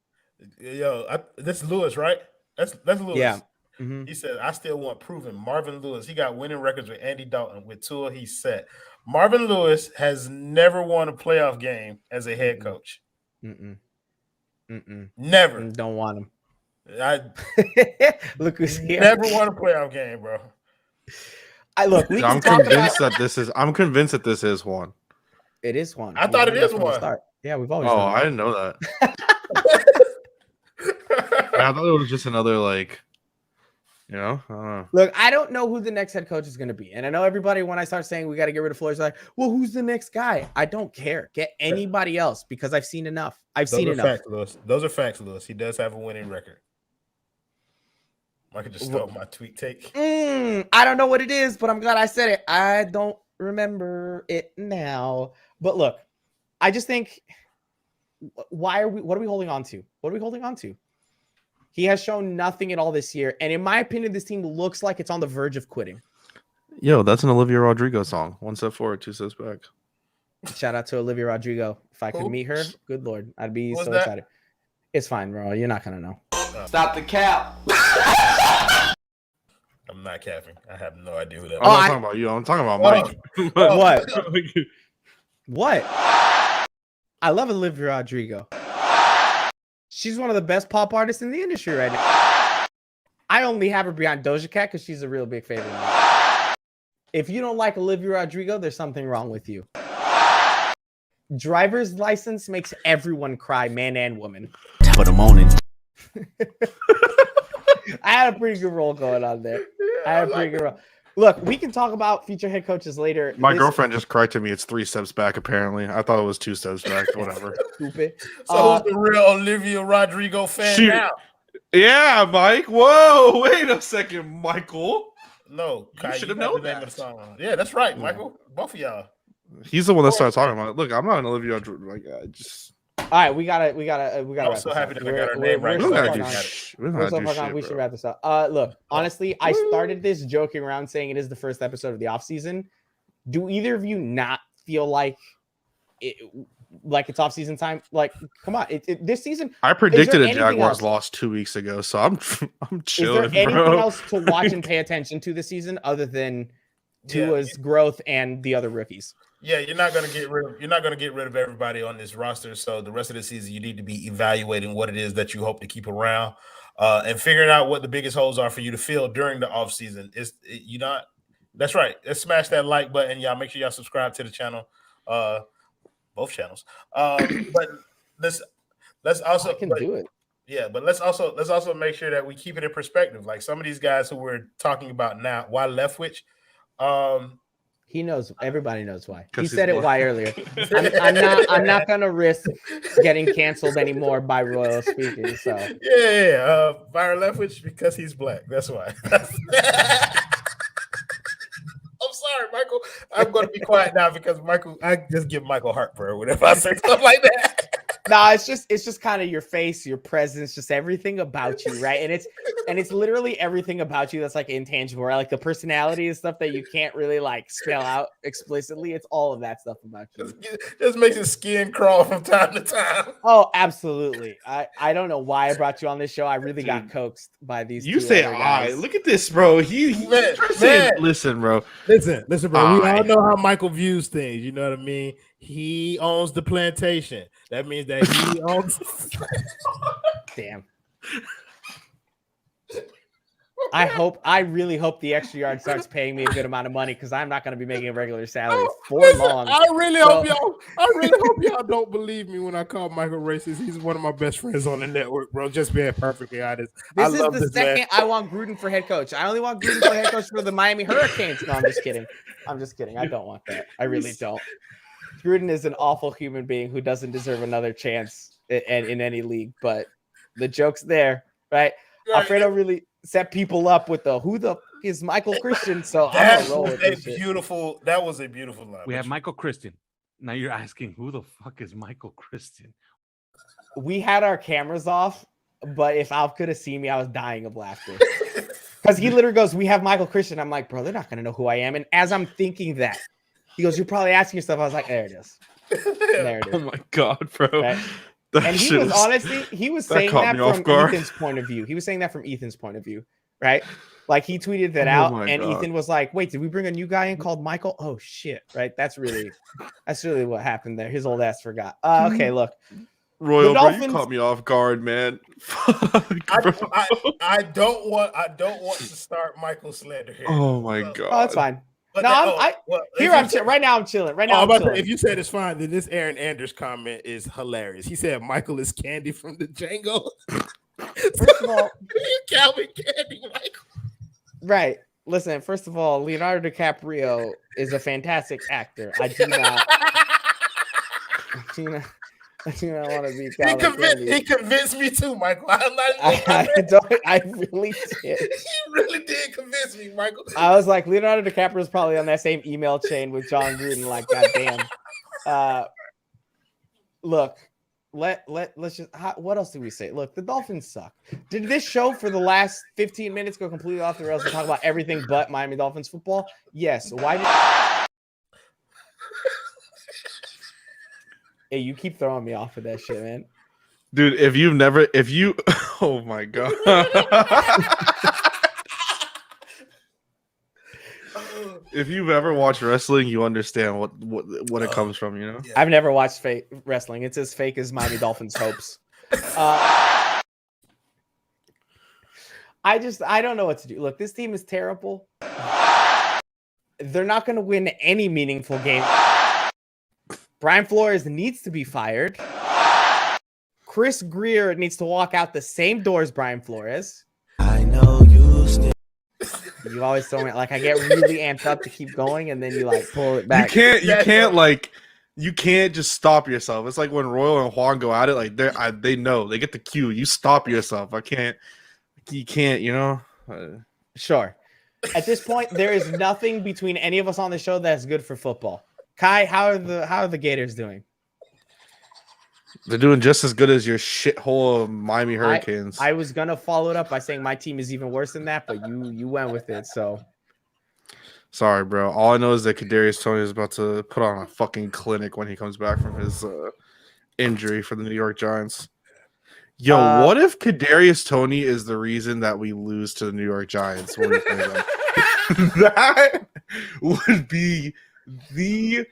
S4: This is Lewis, right? That's Lewis.
S1: Yeah.
S4: Mm-hmm. He said, I still want proven. Marvin Lewis, he got winning records with Andy Dalton. With Tua, he's set. Marvin Lewis has never won a playoff game as a head coach. Never.
S1: Don't want him.
S4: I
S1: Look who's here.
S4: never won a playoff game, bro.
S2: I'm convinced that this is. I'm convinced that this is one.
S1: It is one.
S4: I thought it is one.
S1: Yeah, we've always.
S2: Oh, I didn't know that. I thought it was just another like. I don't know.
S1: Look, I don't know who the next head coach is going to be. And I know everybody, when I start saying we got to get rid of Flores, like, well, who's the next guy? I don't care. Get anybody else because I've seen enough. Those
S4: are facts, Lewis. He does have a winning record. I could just stole my tweet take.
S1: I don't know what it is, but I'm glad I said it. I don't remember it now. But look, I just think, what are we holding on to? What are we holding on to? He has shown nothing at all this year. And in my opinion, this team looks like it's on the verge of quitting.
S2: Yo, that's an Olivia Rodrigo song. 1 step forward, 2 steps back.
S1: Shout out to Olivia Rodrigo. If I could meet her, good Lord, I'd be so excited. It's fine, bro. You're not going to know.
S5: Stop the cap.
S4: I'm not capping. I have no idea who that is.
S2: I'm not talking about you. I'm talking about Mike.
S1: What? What? I love Olivia Rodrigo. She's one of the best pop artists in the industry right now. I only have her behind Doja Cat because she's a real big favorite. If you don't like Olivia Rodrigo, there's something wrong with you. Driver's license makes everyone cry, man and woman.
S5: Top of the morning.
S1: I had a pretty good role going on there. Look, we can talk about future head coaches later.
S2: My girlfriend just corrected me. It's 3 steps back, apparently. I thought it was 2 steps back. Whatever.
S1: Stupid.
S4: So who's the real Olivia Rodrigo fan now?
S2: Yeah, Mike. Whoa, wait a second, Michael.
S4: No,
S2: you should have known that.
S4: Yeah, that's right, Michael. Both of y'all.
S2: He's the one that started talking about it. Look, I'm not an Olivia Rodrigo. Like, all
S1: right, we gotta.
S4: I'm so happy that I got our name right.
S1: We should wrap this up. Look, honestly, I started this joking around saying it is the first episode of the offseason. Do either of you not feel like it's off-season time? Like, come on, this season.
S2: I predicted a Jaguars loss 2 weeks ago, so I'm chilling.
S1: Is there anything else to watch and pay attention to this season other than Tua's growth and the other rookies?
S4: Yeah, you're not gonna get rid of everybody on this roster. So the rest of the season, you need to be evaluating what it is that you hope to keep around, and figuring out what the biggest holes are for you to fill during the offseason. That's right. Let's smash that like button, y'all. Make sure y'all subscribe to the channel, both channels. But let's also
S1: do it.
S4: Yeah, but let's also make sure that we keep it in perspective. Like some of these guys who we're talking about now, why Leftwich.
S1: He knows. Everybody knows why. He said it why earlier. I'm not gonna risk getting canceled anymore by Royal speaking. So
S4: Byron Leftwich because he's black. That's why. I'm sorry, Michael. I'm gonna be quiet now because I just give Michael heartburn whenever I say stuff like that.
S1: No, it's just kind of your face, your presence, just everything about you, right? And it's literally everything about you that's like intangible, right? Like the personality and stuff that you can't really like spell out explicitly. It's all of that stuff about you.
S4: Just makes his skin crawl from time to time.
S1: Oh, absolutely. I don't know why I brought you on this show. I really got coaxed by these.
S2: You say I. Look at this, bro. Listen, bro.
S4: Listen, bro. We all know how Michael views things. You know what I mean? He owns the plantation. That means that he owns.
S1: Damn. I really hope the extra yard starts paying me a good amount of money because I'm not going to be making a regular salary for long.
S4: I really hope y'all don't believe me when I call Michael racist. He's one of my best friends on the network, bro. Just being perfectly honest.
S1: This is the second I want Gruden for head coach. I only want Gruden for head coach for the Miami Hurricanes. No, I'm just kidding. I don't want that. I really don't. Gruden is an awful human being who doesn't deserve another chance in any league. But the joke's there, right? Alfredo really set people up with who the f- is Michael Christian. So I'm gonna roll with this shit.
S4: That was a beautiful line.
S5: We have Michael Christian. Now you're asking who the fuck is Michael Christian?
S1: We had our cameras off, but if Alf could have seen me, I was dying of laughter. Because he literally goes, "We have Michael Christian." I'm like, bro, they're not gonna know who I am. And as I'm thinking that, he goes, "You're probably asking yourself." I was like, there it is. There it is.
S2: Oh my god, bro.
S1: Okay? And he was saying that from Ethan's point of view. He was saying that from Ethan's point of view, right? Like he tweeted that out, and God. Ethan was like, "Wait, did we bring a new guy in called Michael?" Oh shit, right? That's really what happened there. His old ass forgot. Okay, look,
S2: Royal, bro, you caught me off guard, man.
S4: I don't want to start Michael slander here.
S2: Oh my god.
S1: Oh, that's fine. But no, I'm chilling. Right now I'm chilling. Right now, I'm chilling.
S4: If you said it's fine, then this Aaron Anders comment is hilarious. He said Michael is Candy from the Django.
S1: First of all,
S4: Calvin Candy, Michael.
S1: Right. Listen, first of all, Leonardo DiCaprio is a fantastic actor. I do not want to be Calvin Candy.
S4: He convinced me too, Michael.
S1: I really did.
S4: He really did convince me, Michael.
S1: I was like, Leonardo DiCaprio is probably on that same email chain with John Gruden. Like, goddamn. Look, let's just. What else do we say? Look, the Dolphins suck. Did this show for the last 15 minutes go completely off the rails and talk about everything but Miami Dolphins football? Yes. Why? Hey, you keep throwing me off of that shit, man.
S2: Dude, oh my god. If you've ever watched wrestling, you understand what it comes from, you know?
S1: I've never watched wrestling. It's as fake as Miami Dolphins hopes. I don't know what to do. Look, this team is terrible. They're not going to win any meaningful game. Brian Flores needs to be fired. Chris Greer needs to walk out the same door as Brian Flores.
S5: I know you still.
S1: You always told me, like, I get really amped up to keep going, and then you like pull it back.
S2: You can't just stop yourself. It's like when Royal and Juan go at it, like they know, they get the cue. You stop yourself. You can't, you know.
S1: Sure. At this point, there is nothing between any of us on the show that's good for football. Kai, how are the Gators doing?
S2: They're doing just as good as your shithole of Miami Hurricanes.
S1: I was gonna follow it up by saying my team is even worse than that, but you went with it. So
S2: sorry, bro. All I know is that Kadarius Toney is about to put on a fucking clinic when he comes back from his injury for the New York Giants. Yo, what if Kadarius Toney is the reason that we lose to the New York Giants when we play them? That would be the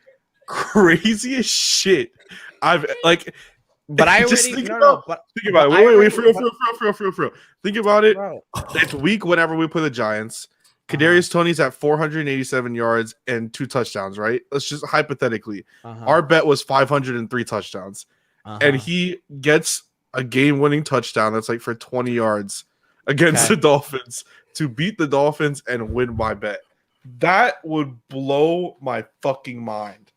S2: craziest shit I've like.
S1: But I already
S2: think about it. Wait, for real. Think about it. Bro. It's week whenever we play the Giants. Kadarius Toney's at 487 yards and 2 touchdowns, right? Let's just hypothetically. Our bet was 503 touchdowns. And he gets a game-winning touchdown that's like for 20 yards against the Dolphins to beat the Dolphins and win my bet. That would blow my fucking mind.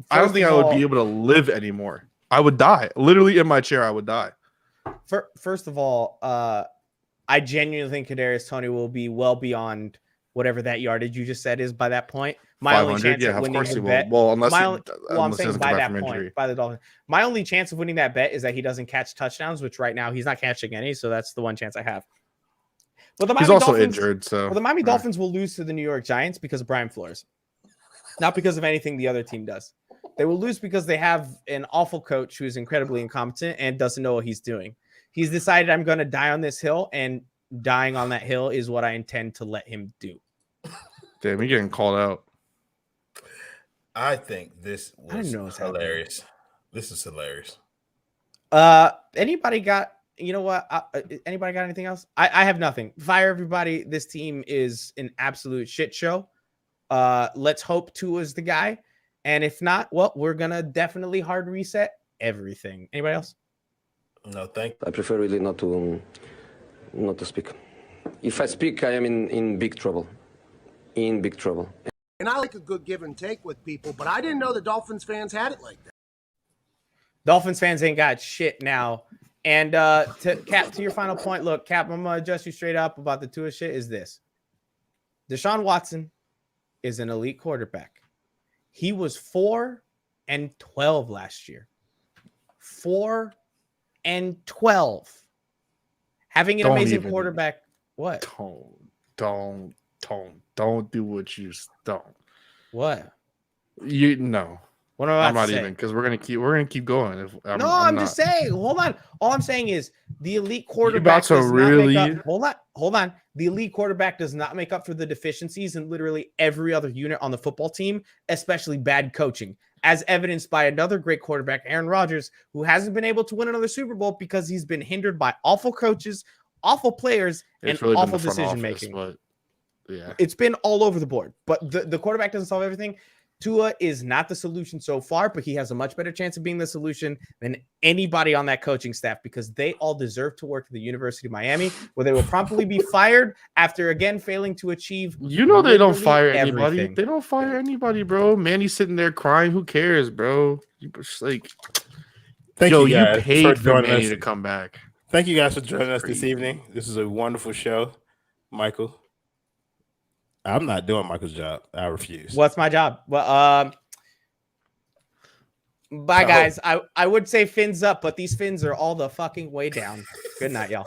S2: I don't think I would be able to live anymore. I would die. Literally in my chair, I would die.
S1: First of all, I genuinely think Kadarius Toney will be well beyond whatever that yardage you just said is by that point. My only chance of winning the bet.
S2: Well, unless
S1: I'm saying by that point, by the Dolphins. My only chance of winning that bet is that he doesn't catch touchdowns, which right now he's not catching any, so that's the one chance I have. But
S2: he's also injured, so
S1: the Miami Dolphins will lose to the New York Giants because of Brian Flores, not because of anything the other team does. They will lose because they have an awful coach who is incredibly incompetent and doesn't know what he's doing. He's decided I'm going to die on this hill, and dying on that hill is what I intend to let him do.
S2: Damn, you're getting called out.
S4: I think this was hilarious. This is hilarious.
S1: Anybody got, you know what? Anybody got anything else? I have nothing. Fire everybody. This team is an absolute shit show. Let's hope Tua's the guy. And if not, well, we're going to definitely hard reset everything. Anybody else?
S4: No, thank you.
S6: I prefer really not to speak. If I speak, I am in big trouble. In big trouble.
S7: And I like a good give and take with people, but I didn't know the Dolphins fans had it like that.
S1: Dolphins fans ain't got shit now. And to your final point, look, Cap, I'm going to address you straight up about the Tua shit is this. Deshaun Watson is an elite quarterback. He was 4-12 last year. 4-12. Having an amazing quarterback. What?
S2: Don't do what you don't.
S1: What?
S2: You know.
S1: What am I
S2: I'm not even because we're gonna keep going.
S1: I'm just saying. Hold on. All I'm saying is the elite quarterback does not make up. Hold on. The elite quarterback does not make up for the deficiencies in literally every other unit on the football team, especially bad coaching. as evidenced by another great quarterback, Aaron Rodgers, who hasn't been able to win another Super Bowl because he's been hindered by awful coaches, awful players, and really awful decision making. But yeah, it's been all over the board. But the quarterback doesn't solve everything. Tua is not the solution so far, but he has a much better chance of being the solution than anybody on that coaching staff because they all deserve to work at the University of Miami, where they will promptly be fired after again failing to achieve.
S2: You know they don't fire anybody. Everything. They don't fire anybody, bro. Manny's sitting there crying. Who cares, bro? You just like,
S4: thank you guys
S2: paid for Manny to come back.
S4: Thank you guys for joining us this evening. This is a wonderful show, Michael. I'm not doing Michael's job. I refuse.
S1: What's my job? Well, bye, guys. I would say fins up, but these fins are all the fucking way down. Good night, y'all.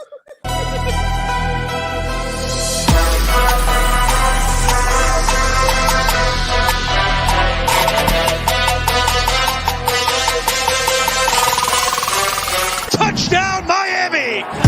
S5: Touchdown, Miami!